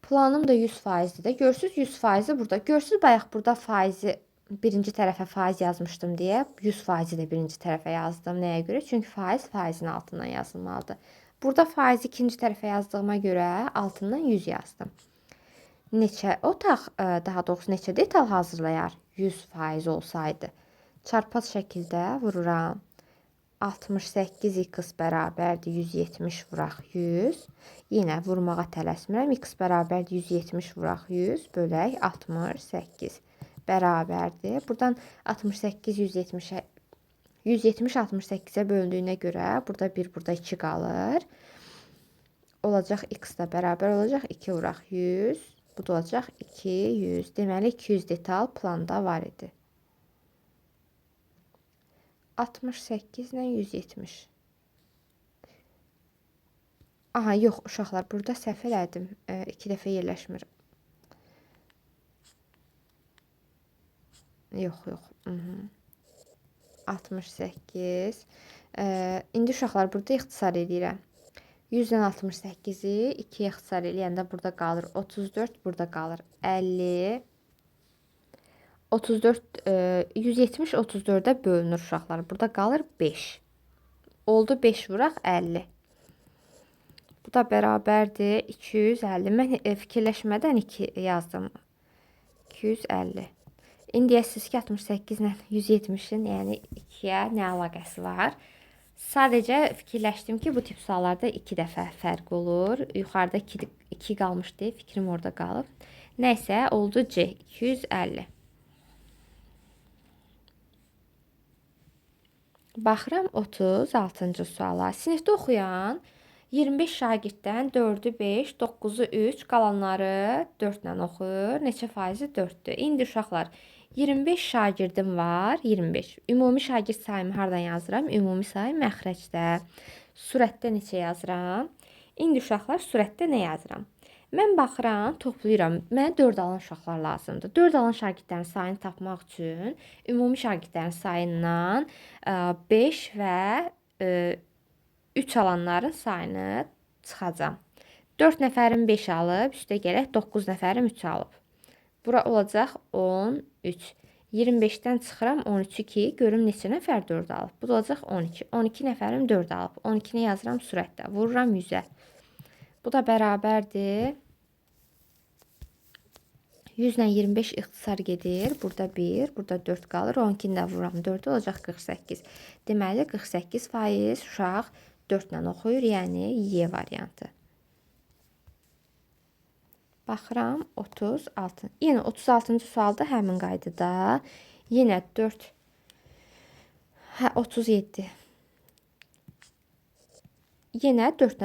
Planım da 100%-dir də. Görürsüz 100%-i burada. Görürsüz bayaq burada faizi birinci tərəfə faiz yazmışdım deyə 100%-i də birinci tərəfə yazdım. Nəyə görə? Çünki faizin altından yazılmalıdır. Burada faizi ikinci tərəfə yazdığıma görə altından 100 yazdım. Neçə otaq, daha doğrusu neçə detal hazırlayar 100% olsaydı? Çarpaz şəkildə vururam. 68x bərabərdir 170 vuraq 100. Yenə vurmağa tələsmirəm. X bərabərdir 170 vuraq 100 bölək 68 bərabərdir. Buradan 68 170 68-ə böldüyünə görə burada 1, burada 2 qalır. Olacaq x da bərabər olacaq 2 vuraq 100. Bu da olacaq 200. Deməli 200 detal planda var idi. 68 ilə 170. Aha, yox uşaqlar, burada səhv elədim. 2 dəfə yerləşmir. Yox. 68. İndi uşaqlar burada ixtisar edirəm. 100-dən 68-i 2-yə ixtisar eləyəndə burada qalır 34, burada qalır 50. 34 170 34-ə bölünür uşaqlar. Burada qalır 5. Oldu 5 vuraq 50. Bu da bərabərdir 250. Mən fikirləşmədən 2 yazdım. 250. İndi deyəsiniz ki, 68 ilə 170-in, yəni 2-yə nə əlaqəsi var? Sadəcə fikirləşdim ki, bu tip suallarda 2 dəfə fərq olur. Yuxarıda 2 qalmışdı, fikrim orada qalıb. Nəysə, oldu C, 250. Baxıram 36-cı suala. Sinifdə oxuyan 25 şagirddən 4-ü 5, 9-u 3, qalanları 4 ilə oxuyur. Neçə faizi 4-dür? İndi uşaqlar, 25 şagirdim var, 25. Ümumi şagird sayımı hardan yazıram? Ümumi sayı məxrəcdə. Surətdə neçə yazıram? İndi uşaqlar, surətdə nə yazıram? Mən baxıram, toplayıram. Mənə 4 alan uşaqlar lazımdır. 4 alan şagirdlərin sayını tapmaq üçün ümumi şagirdlərin sayından 5 və 3 alanların sayını çıxacam. 4 nəfərim 5 alıb, üstə gələk 9 nəfərim 3 alıb. Bura olacaq 13. 25-dən çıxıram 13-ü ki, görüm neçə nəfər 4 alıb. Bu da olacaq 12. 12 nəfərim 4 alıb. 12-ni yazıram surətdə. Vururam 100-ə. Bu da bərabərdir. 100 ilə 25 ixtisar gedir. Burada 1, burada 4 qalır. 12-ni də vururam 4 olacaq 48. Deməli 48% uşaq 4 ilə oxuyur, yəni Y variantı. Baxıram 36. Yenə 36-cı sualda həmin qaydada. Yenə 4. 37. yenə 4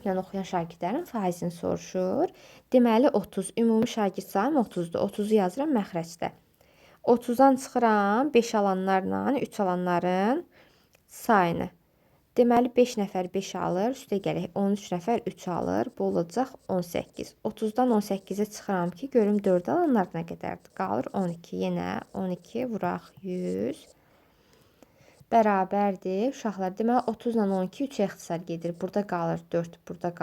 ilə oxuyan şagirdlərin faizini soruşur. Deməli 30 ümumi şagird sayım 30-dur. 30-u yazıram məxrəcdə. 30-dan çıxıram 5 alanlarla 3 alanların sayını. Deməli 5 nəfər 5 alır, üstə gələk 13 nəfər 3 alır. Bu olacaq 18. 30-dan 18-ə çıxıram ki, görüm 4 alanlar nə qədərdir? Qalır 12. Yenə 12 vuraq 100 bərabərdir. Uşaqlar, deməli 30 ilə 12 3 ixtisar gedir. Burada qalır 4, burada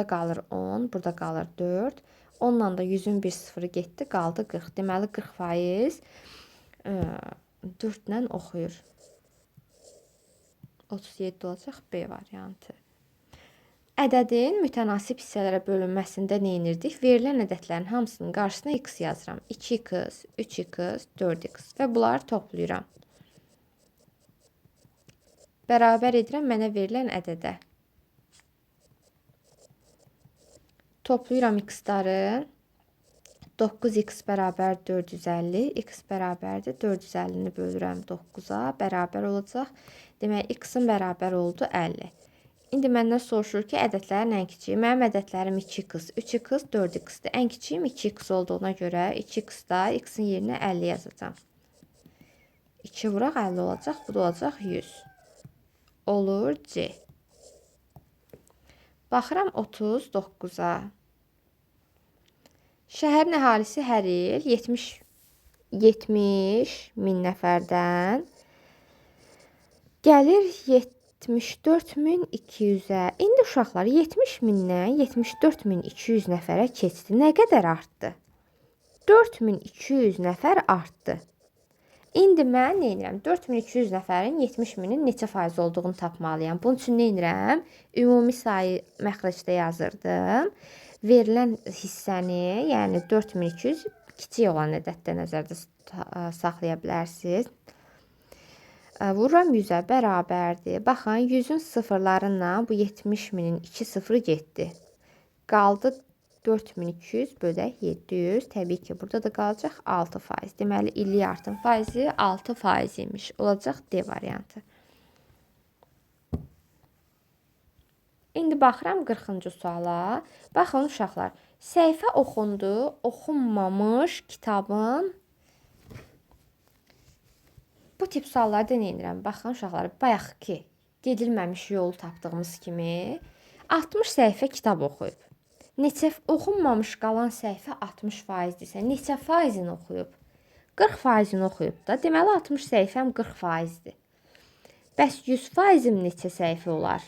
qalır 10, burada qalır 4. Onunla da 100-ün bir sıfırı getdi, qaldı 40. Deməli 40% 4 ilə oxuyur. 37 olacaq B variantı. Ədədin mütənasib hissələrə bölünməsində nə edirdik? Verilən ədədlərin hamısının qarşısına x yazıram. 2x, 3x, 4x və bunları toplayıram. Bərabər edirəm mənə verilən ədədə. Toplayıram x-ları. 9x bərabər 450, x bərabərdir 450-ni bölürəm 9-a, bərabər olacaq. Demək, x-in bərabər oldu 50. İndi məndən soruşur ki, ədədlərin ən kiçiyi. Mənim ədədlərim 2x, 3x, 4x-dir. Ən kiçiyim 2x olduğuna görə 2x-da x-in yerinə 50 yazacağım. 2 vuraq 50 olacaq, bu da olacaq 100. Olur C. Baxıram 39-a. Şəhərin əhalisi hər il 70 min nəfərdən gəlir 74.200-ə. İndi uşaqlar 70 mindən 74.200 nəfərə keçdi. Nə qədər artdı? 4200 nəfər artdı. İndi mən nə edirəm? 4200 nəfərin 70 minin neçə faiz olduğunu tapmalıyam. Bunun üçün nə edirəm? Ümumi sayı məxrəcdə yazırdım. Verilən hissəni, yəni 4200 kiçik olan ədəddə nəzərdə saxlaya bilərsiniz. Vururam 100-ə bərabərdir. Baxın, 100-ün sıfırlarından bu 70 minin 2 sıfırı getdi. Qaldı 4200 bölək 700. Təbii ki, burada da qalacaq 6%. Deməli, illik artım faizi 6% imiş. Olacaq D variantı. İndi baxıram 40-cı suala. Baxın uşaqlar, səhifə oxundu, oxunmamış kitabın. Bu tip suallarda nə edirəm? Baxın uşaqlar, bayaqki gedilməmiş yolu tapdığımız kimi 60 səhifə kitab oxuyub. Neçə oxunmamış qalan səhifə 60%-dirsə, neçə faizini oxuyub? 40%-ni oxuyub da. Deməli 60 səhifəm 40%-dir. Bəs 100%-im neçə səhifə olar?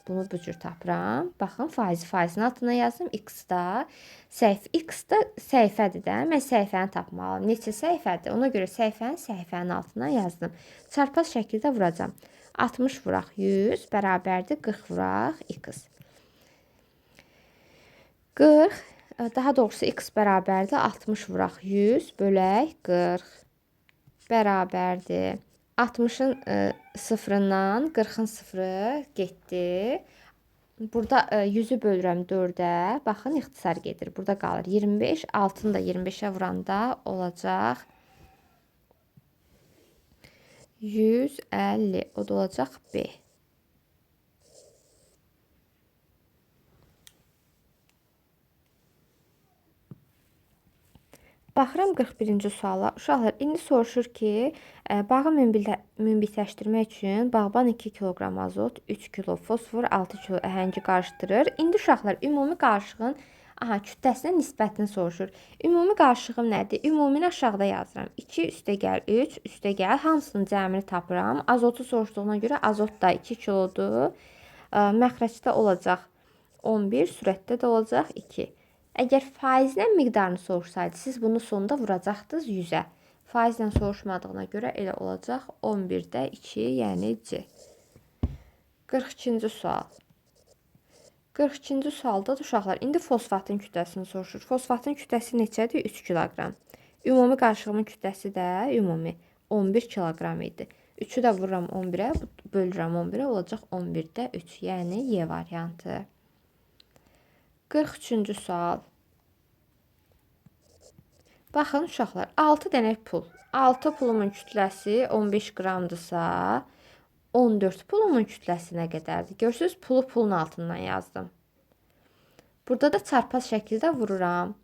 Bunu bu cür tapıram. Baxın, faizin altına yazdım. X-da səhifədir də. Mən səhifəni tapmalıyam. Neçə səhifədir? Ona görə səhifənin altına yazdım. Çarpaz şəkildə vuracam. 60 vuraq 100 bərabərdir 40 vuraq x. 40, daha doğrusu x bərabərdir 60 vuraq 100 bölək 40 bərabərdir. 60-ın sıfırından 40-ın sıfırı getdi. Burada 100-ü bölürəm 4-ə. Baxın, ixtisar gedir. Burada qalır 25. 6-nı da 25-ə vuranda olacaq 150. O da olacaq B. Baxıram 41-ci suala. Uşaqlar, indi soruşur ki, bağı münbitləşdirmək üçün bağban 2 kiloqram azot, 3 kilo fosfor, 6 kilo əhəngi qarışdırır. İndi uşaqlar, ümumi qarışığın kütləsinə nisbətini soruşur. Ümumi qarışığım nədir? Ümumini aşağıda yazıram. 2 üstəgəl 3 üstəgəl hamısının cəmini tapıram. Azotu soruşduğuna görə azot da 2 kilodur. Məxrəcdə olacaq 11, sürətdə də olacaq 2. Əgər faizlə miqdarını soruşsaydı, siz bunu sonda vuracaqdınız 100-ə. Faizlə soruşmadığına görə elə olacaq 11-də 2, yəni C. 42-ci sual. 42-ci sualda da uşaqlar, indi fosfatın kütləsini soruşur. Fosfatın kütləsi neçədir? 3 kiloqram. Ümumi qarışığımın kütləsi də ümumi 11 kiloqram idi. 3-ü də vururam 11-ə, bölürəm 11-ə, olacaq 11-də 3, yəni Y variantı. 43-cü sual. Baxın uşaqlar, 6 dənə pul. 6 pulumun kütləsi 15 qramdırsa, 14 pulumun kütləsi nə qədərdir? Görürsüz, pulu pulun altından yazdım. Burada da çarpaz şəkildə vururam.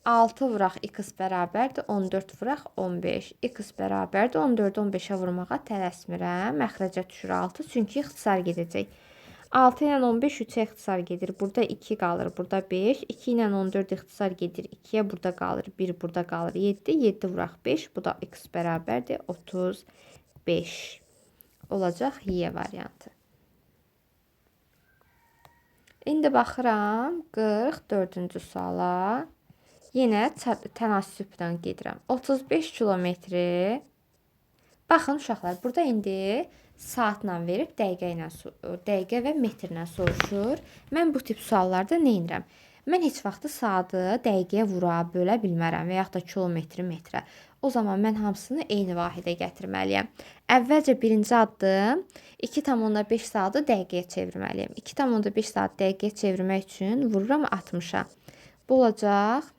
6 vuraq x bərabərdir 14 vuraq 15. X bərabərdir 14-ü 15-ə vurmağa tələsmirəm. Məxrəcə düşür 6, çünki ixtisar gedəcək. 6 ilə 15 3-ə ixtisar gedir. Burada 2 qalır, burada 5. 2 ilə 14 ixtisar gedir. 2-yə burada qalır, 1 burada qalır. 7, 7 vuraq 5. Bu da x bərabərdir 35. Olacaq Y variantı. İndi baxıram 44-cü suala. Yenə tənasübdən gedirəm. 35 kilometri. Baxın uşaqlar, burada indi saatla verib dəqiqə və metrlə soruşur. Mən bu tip suallarda nə edirəm? Mən heç vaxtı saatı dəqiqəyə vura, bölə bilmərəm və yaxud da kilometri metrə. O zaman mən hamısını eyni vahidə gətirməliyəm. Əvvəlcə birinci addım 2,5 saatı dəqiqəyə çevirməliyəm. 2,5 saat dəqiqəyə çevirmək üçün vururam 60-a. Bu olacaq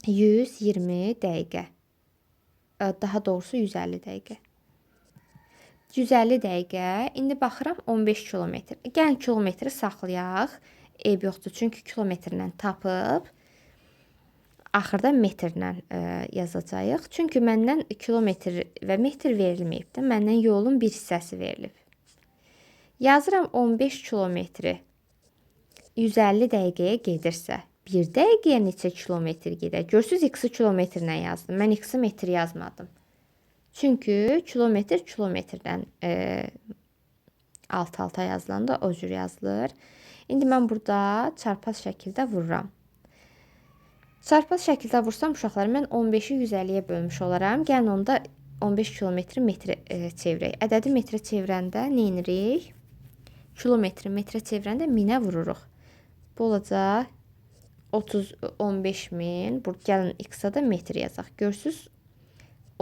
120 dəqiqə. Daha doğrusu 150 dəqiqə. 150 dəqiqə. İndi baxıram 15 kilometr. Gəlin kilometri saxlayaq. Eyb yoxdur. Çünki kilometrlə tapıb axırda metrlə yazacağıq. Çünki məndən kilometr və metr verilməyib də. Məndən yolun bir hissəsi verilib. Yazıram 15 kilometri 150 dəqiqəyə gedirsə. 1 dəqiqəyə neçə kilometr gedər? Görürsüz, x-i kilometrlə yazdım. Mən x-i metr yazmadım. Çünki kilometr kilometrdən alt-alta yazılanda o cür yazılır. İndi mən burada çarpaz şəkildə vururam. Çarpaz şəkildə vursam uşaqlar, mən 15-i 150-yə bölmüş olaram. Gəlin onda 15 kilometri metrə çevirək. Ədədi metrə çevirəndə nə edirik? Kilometri metrə çevirəndə 1000-ə vururuq. Bu olacaq 15.000. Burada gəlin x-a da metr yazaq. Görürsüz,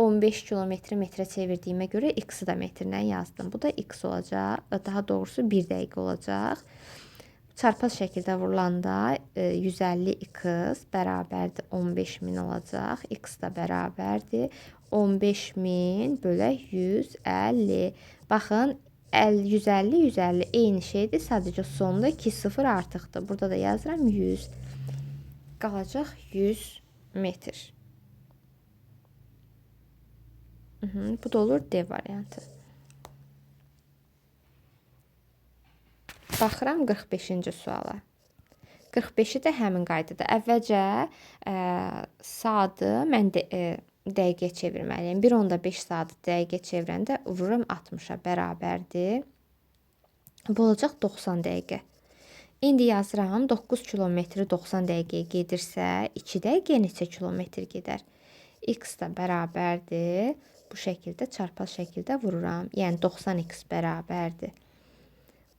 15 kilometri metrə çevirdiyimə görə x-i da metrlə yazdım. Bu da x olacaq. Daha doğrusu 1 dəqiqə olacaq. Çarpaz şəkildə vurulanda 150x bərabərdir 15.000 olacaq. X da bərabərdir 15.000 bölək 150. Baxın, 150, 150 eyni şeydir. Sadəcə sonunda 2 sıfır artıqdır. Burada da yazıram 100. Qalacaq 100 metr. Bu da olur D variantı. Baxıram 45-ci suala. 45-i də həmin qaydada. Əvvəlcə saatı mən dəqiqəyə çevirməliyəm. 1,5 saatı dəqiqəyə çevirəndə vururam 60-a bərabərdir. Bu olacaq 90 dəqiqə. İndi yazıram 9 kilometri 90 dəqiqəyə gedirsə 2 dəqiqəyə neçə kilometr gedər? X da bərabərdir. Bu şəkildə çarpaz şəkildə vururam. Yəni 90x bərabərdir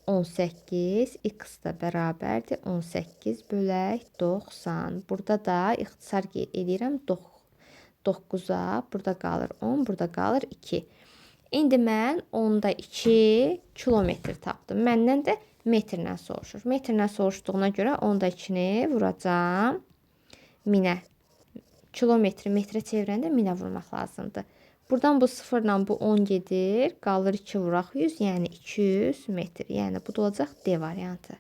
18. X da bərabərdir 18 bölək 90. Burada da ixtisar edirəm 9-a. Burada qalır 10, burada qalır 2. İndi mən 10-da 2 kilometr tapdım. Məndən də metrlə soruşur. Metrlə soruşduğuna görə 10-da 2-ni vuracağım 1000-ə. Kilometri metrə çevirəndə 1000-ə vurmaq lazımdır. Buradan bu 0 ilə bu 10 gedir. Qalır 2 vuraq 100, yəni 200 metr. Yəni bu da olacaq D variantı.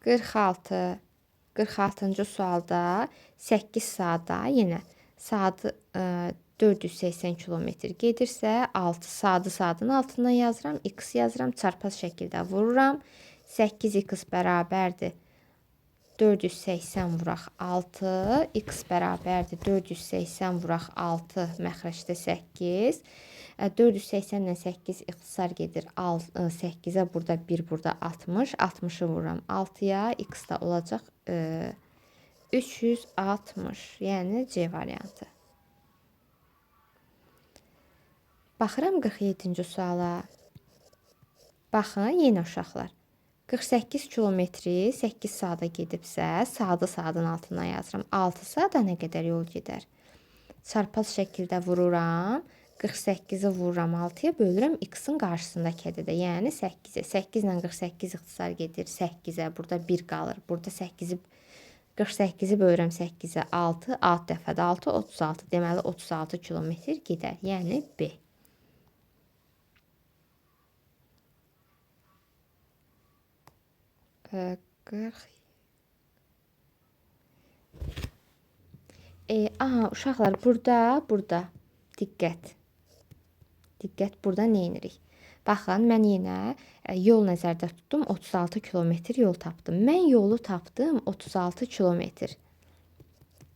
Qırx 46-cı sualda 8 saatda yenə saatı 480 kilometr gedirsə 6 saatın altından yazıram. X yazıram. Çarpaz şəkildə vururam. 8x bərabərdir 480 vuraq 6. X bərabərdir 480 vuraq 6. Məxrəcdə 8. 480 ilə 8 ixtisar gedir 8-ə. Burada 1, burada 60. 60-ı vururam 6-ya. X da olacaq 360. Yəni C variantı. Baxıram 47-ci suala. Baxın, yenə uşaqlar. 48 kilometri 8 saata gedibsə, saatı saatın altına yazıram. 6 saata nə qədər yol gedər? Çarpaz şəkildə vururam. 48-i vururam 6-ya, bölürəm x-in qarşısındakı ədədə, yəni 8-ə. 8 ilə 48 ixtisar gedir 8-ə. Burada 1 qalır. Burada 8-i 48-i bölürəm 8-ə 6, 6 dəfə də 6, 36. Deməli 36 kilometr gedər. Yəni B. Ee, 40. Aha, uşaqlar burada diqqət. Diqqət, burada nə edirik? Baxın, mən yenə yol nəzərdə tutdum. 36 kilometr yol tapdım. Mən yolu tapdım 36 kilometr.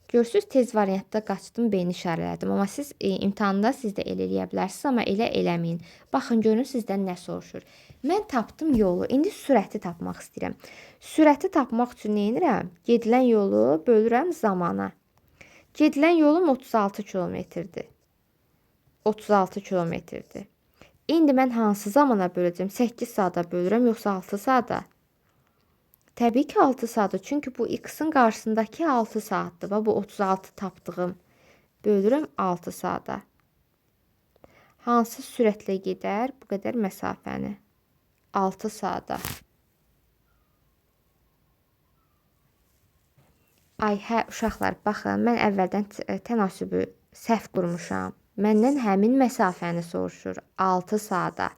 Görürsüz, tez variantda qaçdım, B-ni işarələdim. Amma siz imtahanda siz də elə eləyə bilərsiniz, amma elə eləməyin. Baxın, görün sizdən nə soruşur. Mən tapdım yolu. İndi sürəti tapmaq istəyirəm. Sürəti tapmaq üçün nə edirəm? Gedilən yolu bölürəm zamana. Gedilən yolum 36 kilometrdir. 36 kilometrdir. İndi mən hansı zamana böləcəm? 8 saata bölürəm, yoxsa 6 saata? Təbii ki 6 saatdır. Çünki bu x-in qarşısındakı 6 saatdır. Bu 36 tapdığım. Bölürəm 6 saata. Hansı sürətlə gedər bu qədər məsafəni? 6 saata. Ay, hə, uşaqlar, baxın, mən əvvəldən tənasübü səhv qurmuşam. Məndən həmin məsafəni soruşur. 6 saata.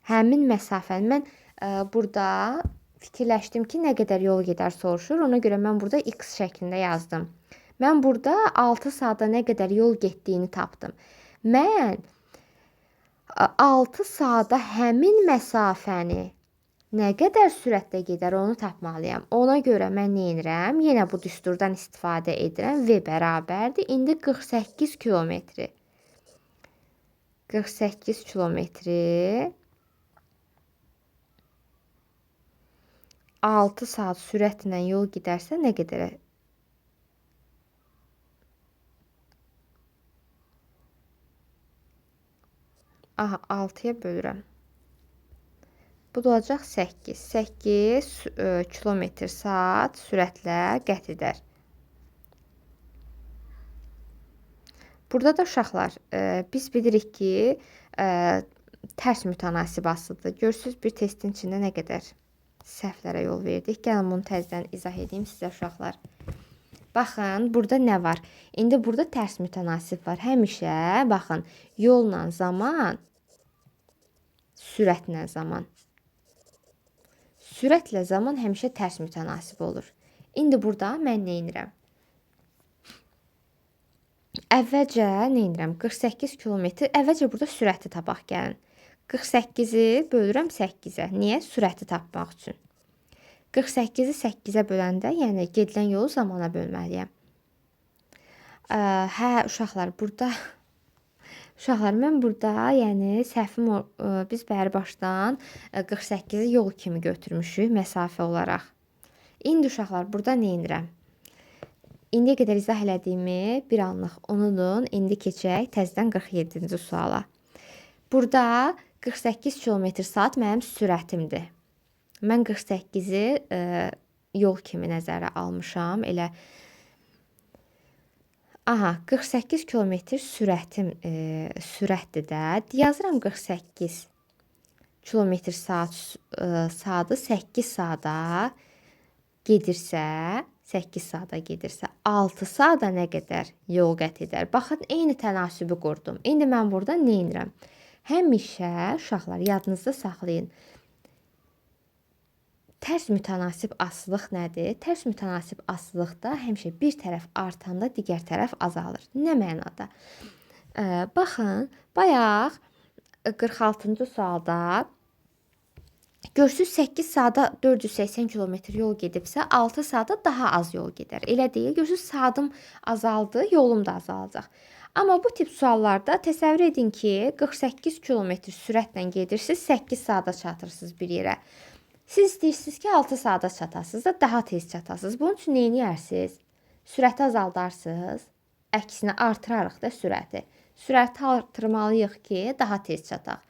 Həmin məsafəni mən burada fikirləşdim ki, nə qədər yol gedər soruşur. Ona görə mən burada x şəklində yazdım. Mən burada 6 saata nə qədər yol getdiyini tapdım. Mən 6 saata həmin məsafəni nə qədər sürətlə gedər onu tapmalıyam. Ona görə mən nə edirəm? Yenə bu düsturdan istifadə edirəm. V bərabərdir. İndi 48 kilometri. 48 kilometri 6 saat sürətlə yol gedərsə nə qədər? Aha, 6-ya bölürəm. Bu da olacaq 8. 8 kilometr saat sürətlə qət edər. Burada da uşaqlar, biz bilirik ki, tərs mütənasib asılıdır. Görürsünüz, bir testin içində nə qədər səhvlərə yol verdik. Gəlin bunu təzədən izah edeyim sizə uşaqlar. Baxın, burada nə var? İndi burada tərs mütənasib var. Həmişə, baxın, yolla zaman, sürətlə zaman. Sürətlə zaman həmişə tərs mütənasib olur. İndi burada mən nə edirəm? Əvvəlcə nə edirəm? 48 kilometr. Əvvəlcə burada sürəti tapaq gəlin. 48-i bölürəm 8-ə. Niyə? Sürəti tapmaq üçün. 48-i 8-ə böləndə, yəni gedilən yolu zamana bölməliyəm. Hə, uşaqlar, burada uşaqlar, mən burada, yəni səhvim biz bəri başdan 48-i yol kimi götürmüşük məsafə olaraq. İndi uşaqlar, burada nə edirəm? İndiyə qədər izah elədiyimi bir anlıq unudun. İndi keçək təzədən 47-ci suala. Burada 48 km/saat mənim sürətimdir. Mən 48-i yol kimi nəzərə almışam. Elə aha, 48 km sürətim sürətdir də. Yazıram 48 km/saat saatı 8 saata gedirsə, 8 saata gedirsə, 6 saata nə qədər yol qət edər? Baxın, eyni tənasübü qurdum. İndi mən burada nə edirəm? Həmişə uşaqlar yadınızda saxlayın. Tərs mütənasib asılılıq nədir? Tərs mütənasib asılılıqda həmişə bir tərəf artanda digər tərəf azalır. Nə mənada? Baxın, bayaq 46-cı sualda görsüz 8 saata 480 km yol gedibsə, 6 saata daha az yol gedər. Elə deyil. Görsüz saatim azaldı, yolum da azalacaq. Amma bu tip suallarda təsəvvür edin ki, 48 km sürətlə gedirsiniz, 8 saata çatırsınız bir yerə. Siz istəyirsiniz ki, 6 saata çatasınız da daha tez çatasınız. Bunun üçün nə edirsiniz? Sürəti azaldarsınız. Əksinə artırarıq da sürəti. Sürəti artırmalıyıq ki, daha tez çataq.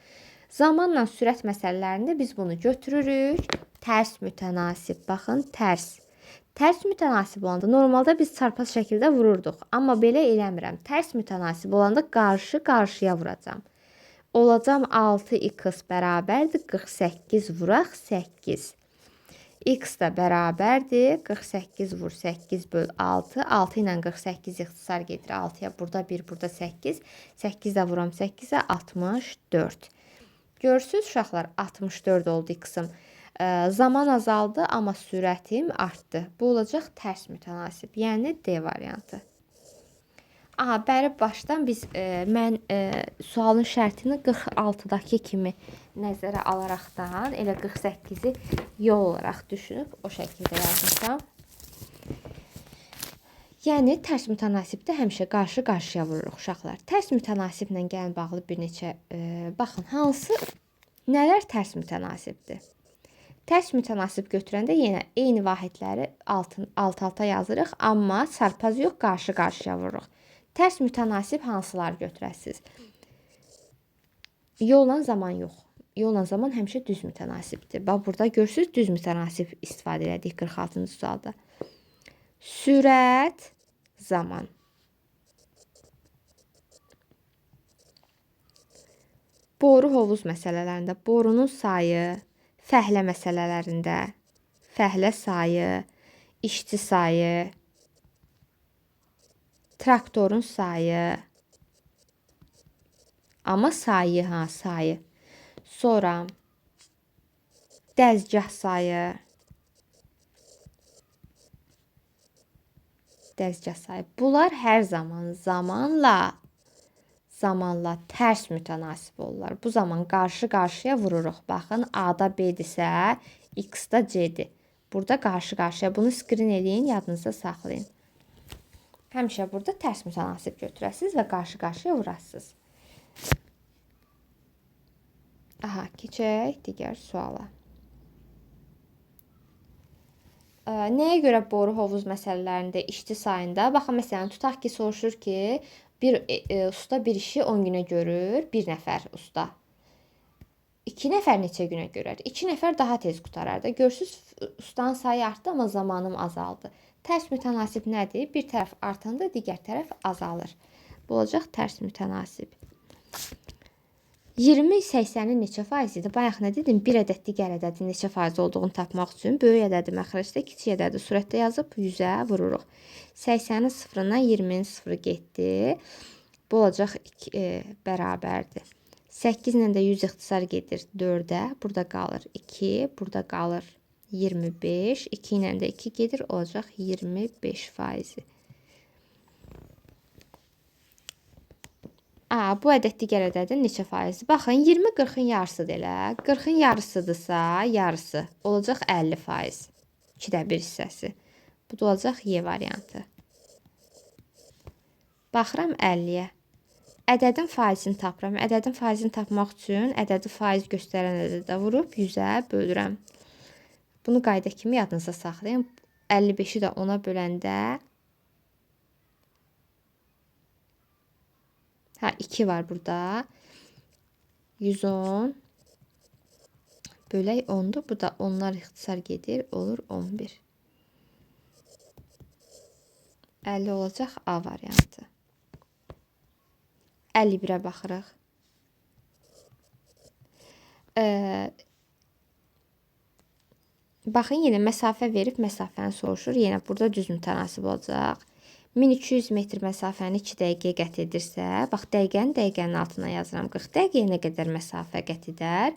Zamanla sürət məsələlərində biz bunu götürürük. Tərs mütənasib. Baxın, tərs. Tərs mütənasib olanda normalda biz çarpaz şəkildə vururduq. Amma belə eləmirəm. Tərs mütənasib olanda qarşı-qarşıya vuracam. Olacam 6x bərabərdir 48 vuraq 8. X da bərabərdir. 48 vur 8 böl 6. 6 ilə 48 ixtisar gedir 6-ya. Burada 1, burada 8. 8 də vuram 8-ə 64. Görürsünüz uşaqlar, 64 oldu X-ım. Zaman azaldı, amma sürətim artdı. Bu olacaq tərs mütənasib, yəni D variantı. Aha, bəri başdan biz mən sualın şərtini 46-dakı kimi nəzərə alaraqdan elə 48-i yol olaraq düşünüb o şəkildə yazmışam. Yəni tərs mütənasibdə həmişə qarşı-qarşıya vururuq uşaqlar. Tərs mütənasiblə gəlin bağlı bir neçə baxın, nələr tərs mütənasibdir? Tərs mütənasib götürəndə yenə eyni vahidləri alt-alta yazırıq, amma çarpaz yox, qarşı-qarşıya vururuq. Tərs mütənasib hansılar götürəsiz? Yolla zaman yox. Yolla zaman həmişə düz mütənasibdir. Bax, burada görürsünüz, düz mütənasib istifadə elədik 46-cı sualda. Sürət, zaman. Boru hovuz məsələlərində borunun sayı, fəhlə məsələlərində fəhlə sayı, işçi sayı, traktorun sayı, amma sayı, sayı. Sonra dəzgah sayı, dəzgah sayı. Bunlar hər zaman zamanla tərs mütənasib olurlar. Bu zaman qarşı-qarşıya vururuq. Baxın, A-da B-dirsə, X-da C-dir. Burada qarşı-qarşıya. Bunu skrin eləyin, yadınızda saxlayın. Həmişə burada tərs mütənasib götürəsiniz və qarşı-qarşıya vurasınız. Aha, keçək digər suala. Nəyə görə boru hovuz məsələlərində işçi sayında? Baxın, məsələn, tutaq ki, soruşur ki, bir usta bir işi 10 günə görür, bir nəfər usta. 2 nəfər neçə günə görər? 2 nəfər daha tez qutarar da. Görürsünüz, ustanın sayı artdı, amma zamanım azaldı. Tərs mütənasib nədir? Bir tərəf artanda digər tərəf azalır. Bu olacaq tərs mütənasib. 20 80-in neçə faizidir? Bayaq nə dedim? Bir ədəd digər ədədin neçə faiz olduğunu tapmaq üçün böyük ədədi məxrəcdə, kiçik ədədi surətdə yazıb 100-ə vururuq. 80-in sıfırından 20-nin sıfırı getdi. Bu olacaq bərabərdir. 8 ilə də 100 ixtisar gedir 4-ə. Burada qalır 2, burada qalır 25. 2 ilə də 2 gedir, olacaq 25 faizi. Bu ədəd digər ədədin neçə faizdir? Baxın, 20 40-ın yarısıdır elə. 40-ın yarısıdırsa, yarısı olacaq 50%. 2də 1 hissəsi. Bu da olacaq Y variantı. Baxıram 50-yə. Ədədin faizini tapıram. Ədədin faizini tapmaq üçün ədədi faiz göstərən ədədə vurub 100-ə bölürəm. Bunu qayda kimi yadınıza saxlayın. 55-i də 10-a böləndə 2 var burada. 110 bölək 10'dur. Bu da onlar ixtisar gedir. Olur 11. 50 olacaq A variantı. 51'ə baxırıq. Baxın, yenə məsafə verib məsafəni soruşur. Yenə burada düz mütənasib olacaq. 1200 metr məsafəni 2 dəqiqəyə qət edirsə, bax, dəqiqənin altına yazıram. 40 dəqiqəyə nə qədər məsafə qət edər?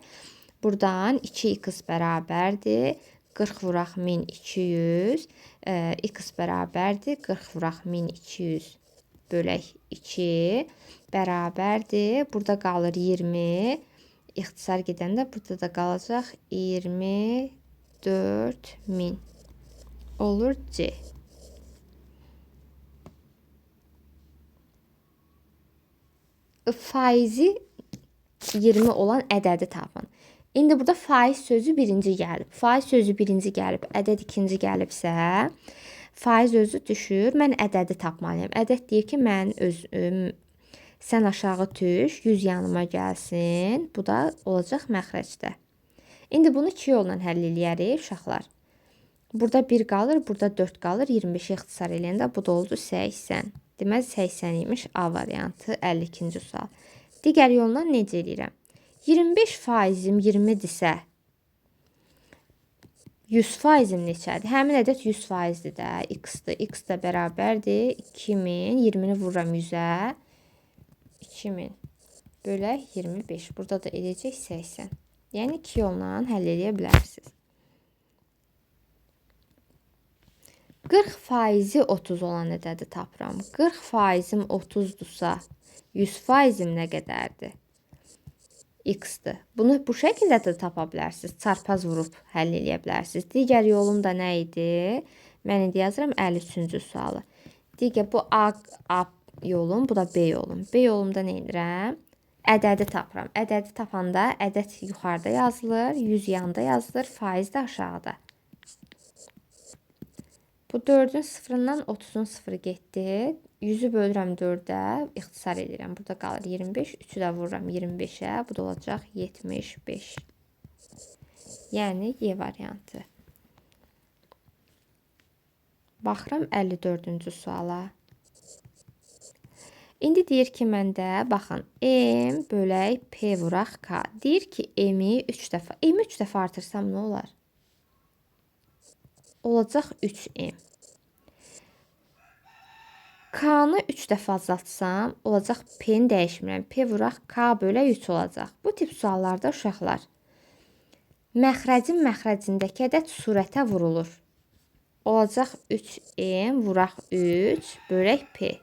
Buradan 2x bərabərdir. 40 vuraq 1200. X bərabərdir. 40 vuraq 1200 bölək 2 bərabərdir. Burada qalır 20. İxtisar gedəndə burada da qalacaq 24.000. Olur C. Faizi 20 olan ədədi tapın. İndi burada faiz sözü birinci gəlib. Faiz sözü birinci gəlib, ədəd ikinci gəlibsə, faiz özü düşür. Mən ədədi tapmalıyım. Ədəd deyir ki, mən sən aşağı düş, 100 yanıma gəlsin. Bu da olacaq məxrəcdə. İndi bunu 2 yolla həll eləyərik uşaqlar. Burada 1 qalır, burada 4 qalır. 25-i ixtisar eləyəndə bu da oldu 80. Deməli 80 imiş A variantı 52-ci sual. Digər yolla necə eləyirəm? 25 faizim 20-dirsə, 100% neçədir? Həmin ədəd 100%dir də, x-dir. X də bərabərdir 2000, 20-ni vururam 100-ə. 2000 bölək 25. Burada da edəcək 80. Yəni 2 yolla həll edə bilərsiniz. 40% 30 olan ədədi tapıram. 40%-im 30-dursa, 100%-im nə qədərdir? X-dir. Bunu bu şəkildə də tapa bilərsiniz. Çarpaz vurub həll edə bilərsiniz. Digər yolum da nə idi? Mən indi yazıram 53-cü sualı. Digər bu A yolum, bu da B yolum. B yolumda nə edirəm? Ədədi tapıram. Ədədi tapanda ədəd yuxarıda yazılır, 100 yanında yazılır, faiz də aşağıda. Bu 4-ün sıfırından 30-un sıfırı getdi. 100-ü bölürəm 4-ə, ixtisar edirəm. Burada qalır 25, 3-ü də vururam 25-ə. Bu da olacaq 75. Yəni Y variantı. Baxıram 54-cü suala. İndi deyir ki, məndə, baxın, M bölək P vuraq K. Deyir ki, M-i 3 dəfə. M-i 3 dəfə artırsam nə olar? Olacaq 3M. K-nı 3 dəfə azaltsam, olacaq P-ni dəyişmirəm. P vuraq K bölək 3 olacaq. Bu tip suallarda uşaqlar, məxrəcin məxrəcindəki ədəd surətə vurulur. Olacaq 3M vuraq 3 bölək P.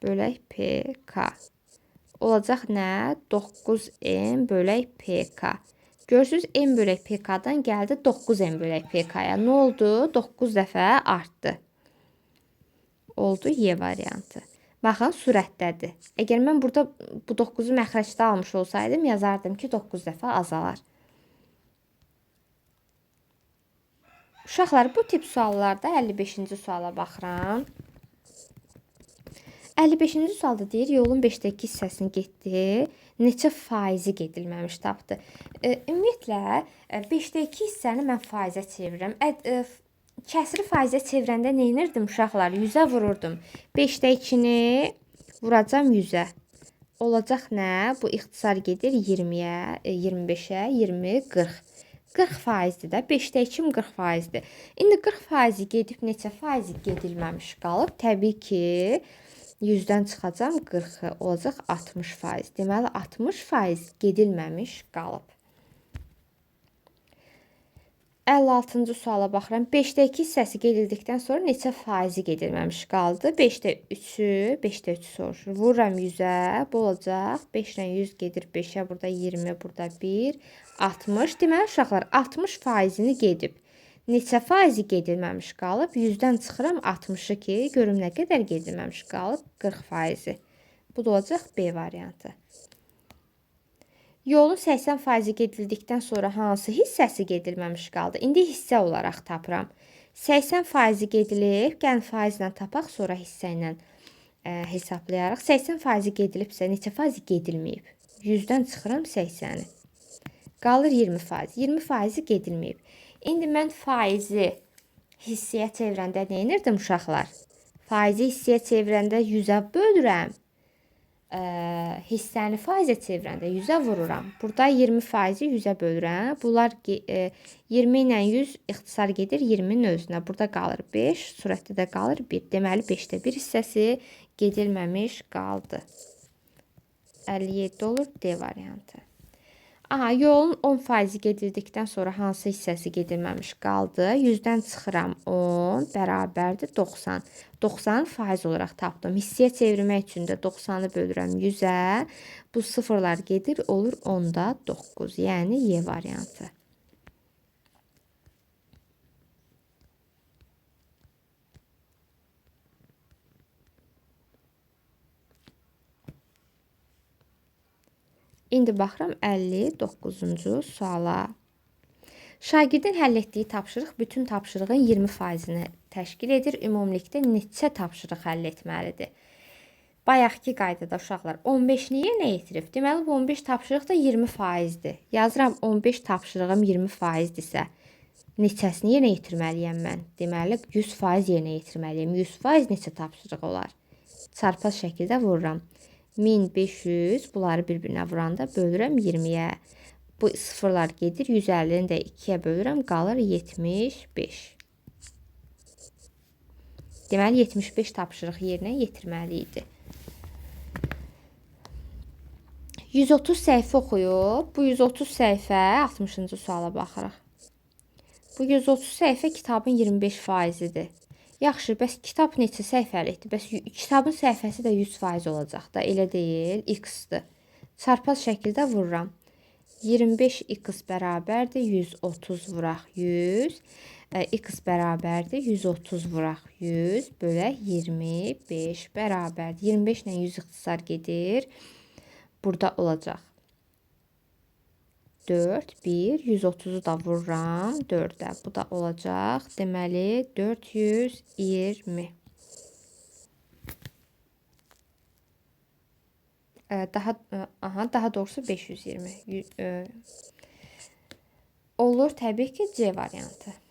Bölək PK. Olacaq nə? 9M bölək PK. Görürsünüz, M bölək PK-dan gəldi 9M bölək PK-ya. Nə oldu? 9 dəfə artdı. Oldu Y variantı. Baxın, surətdədir. Əgər mən burada bu 9-u məxrəcdə almış olsaydım, yazardım ki, 9 dəfə azalar. Uşaqlar, bu tip suallarda 55-ci suala baxıram. 55-ci sualda deyir, yolun 5-də 2 hissəsini getdi, neçə faizi gedilməmiş tapdı. Ümumiyyətlə, 5-də 2 hissəni mən faizə çevirirəm. Kəsri faizə çevirəndə nə edirdim uşaqlar? 100-ə vururdum. 5-də 2-ni vuracam 100-ə. Olacaq nə? Bu ixtisar gedir 20-yə, 25-ə, 20, 40. 40%-dir də. 5-də 2 40%-dir. İndi 40% gedib neçə faizi gedilməmiş qalıb? Təbii ki, 100-dən çıxacam 40-ı, olacaq 60%. Deməli, 60% gedilməmiş qalıb. 56-cı suala baxıram. 5-də 2 hissəsi gedildikdən sonra neçə faizi gedilməmiş qaldı? 5-də 3-ü, 5-də 3 soruşur. Vururam 100-ə, bu olacaq. 5-lə 100 gedir 5-ə, burada 20, burada 1, 60. Deməli, uşaqlar, 60%-ni gedib. Neçə faizi gedilməmiş qalıb? 100-dən çıxıram 60-ı ki, görüm nə qədər gedilməmiş qalıb? 40%. Bu da olacaq B variantı. Yolun 80% gedildikdən sonra hansı hissəsi gedilməmiş qaldı? İndi hissə olaraq tapıram. 80% gedilib, gəlin faizlə tapaq, sonra hissə ilə hesablayarıq. 80% gedilibsə, neçə faizi gedilməyib? 100-dən çıxıram 80-i. Qalır 20%. 20% gedilməyib. İndi mən faizi hissəyə çevirəndə nə edirdim uşaqlar? Faizi hissəyə çevirəndə 100-ə bölürəm. Hissəni faizə çevirəndə 100-ə vururam. Burada 20%-i 100-ə bölürəm. Bunlar 20 ilə 100 ixtisar gedir 20-nin özünə. Burada qalır 5, surətdə də qalır 1. Deməli 5-də 1 hissəsi gedilməmiş qaldı. 57 olur D variantı. Aha, yolun 10% gedildikdən sonra hansı hissəsi gedilməmiş qaldı? 100-dən çıxıram 10, bərabərdir 90. 90 faiz olaraq tapdım. Hissəyə çevirmək üçün də 90-ı bölürəm 100-ə. Bu sıfırlar gedir, olur 10-da 9. Yəni Y variantı. İndi baxıram 59-cu suala. Şagirdin həll etdiyi tapşırıq bütün tapşırığın 20%-ni təşkil edir. Ümumilikdə neçə tapşırıq həll etməlidir? Bayaqki qaydada uşaqlar 15-ni yerinə yetirib. Deməli, bu 15 tapşırıq da 20%-dir. Yazıram 15 tapşırığım 20%-dirsə, neçəsini yerinə yetirməliyəm mən? Deməli, 100% yerinə yetirməliyəm. 100% neçə tapşırıq olar? Çarpaz şəkildə vururam. 1500, bunları bir-birinə vuranda bölürəm 20-yə. Bu sıfırlar gedir. 150-ni də 2-yə bölürəm. Qalır 75. Deməli 75 tapşırıq yerinə yetirməli idi. 130 səhifə oxuyub. Bu 130 səhifə 60-cı suala baxırıq. Bu 130 səhifə kitabın 25%-idir. Yaxşı, bəs kitab neçə səhifəlikdir? Bəs kitabın səhifəsi də 100% olacaq da, elə deyil, x-dir. Çarpaz şəkildə vururam. 25x bərabərdir 130 vuraq 100. X bərabərdir 130 vuraq 100 bölək 25 bərabərdir. 25 ilə 100 ixtisar gedir. Burada olacaq 4, 1, 130'u da vururam 4'ə. Bu da olacaq. Deməli 420. Daha doğrusu 520. Olur təbii ki C variantı.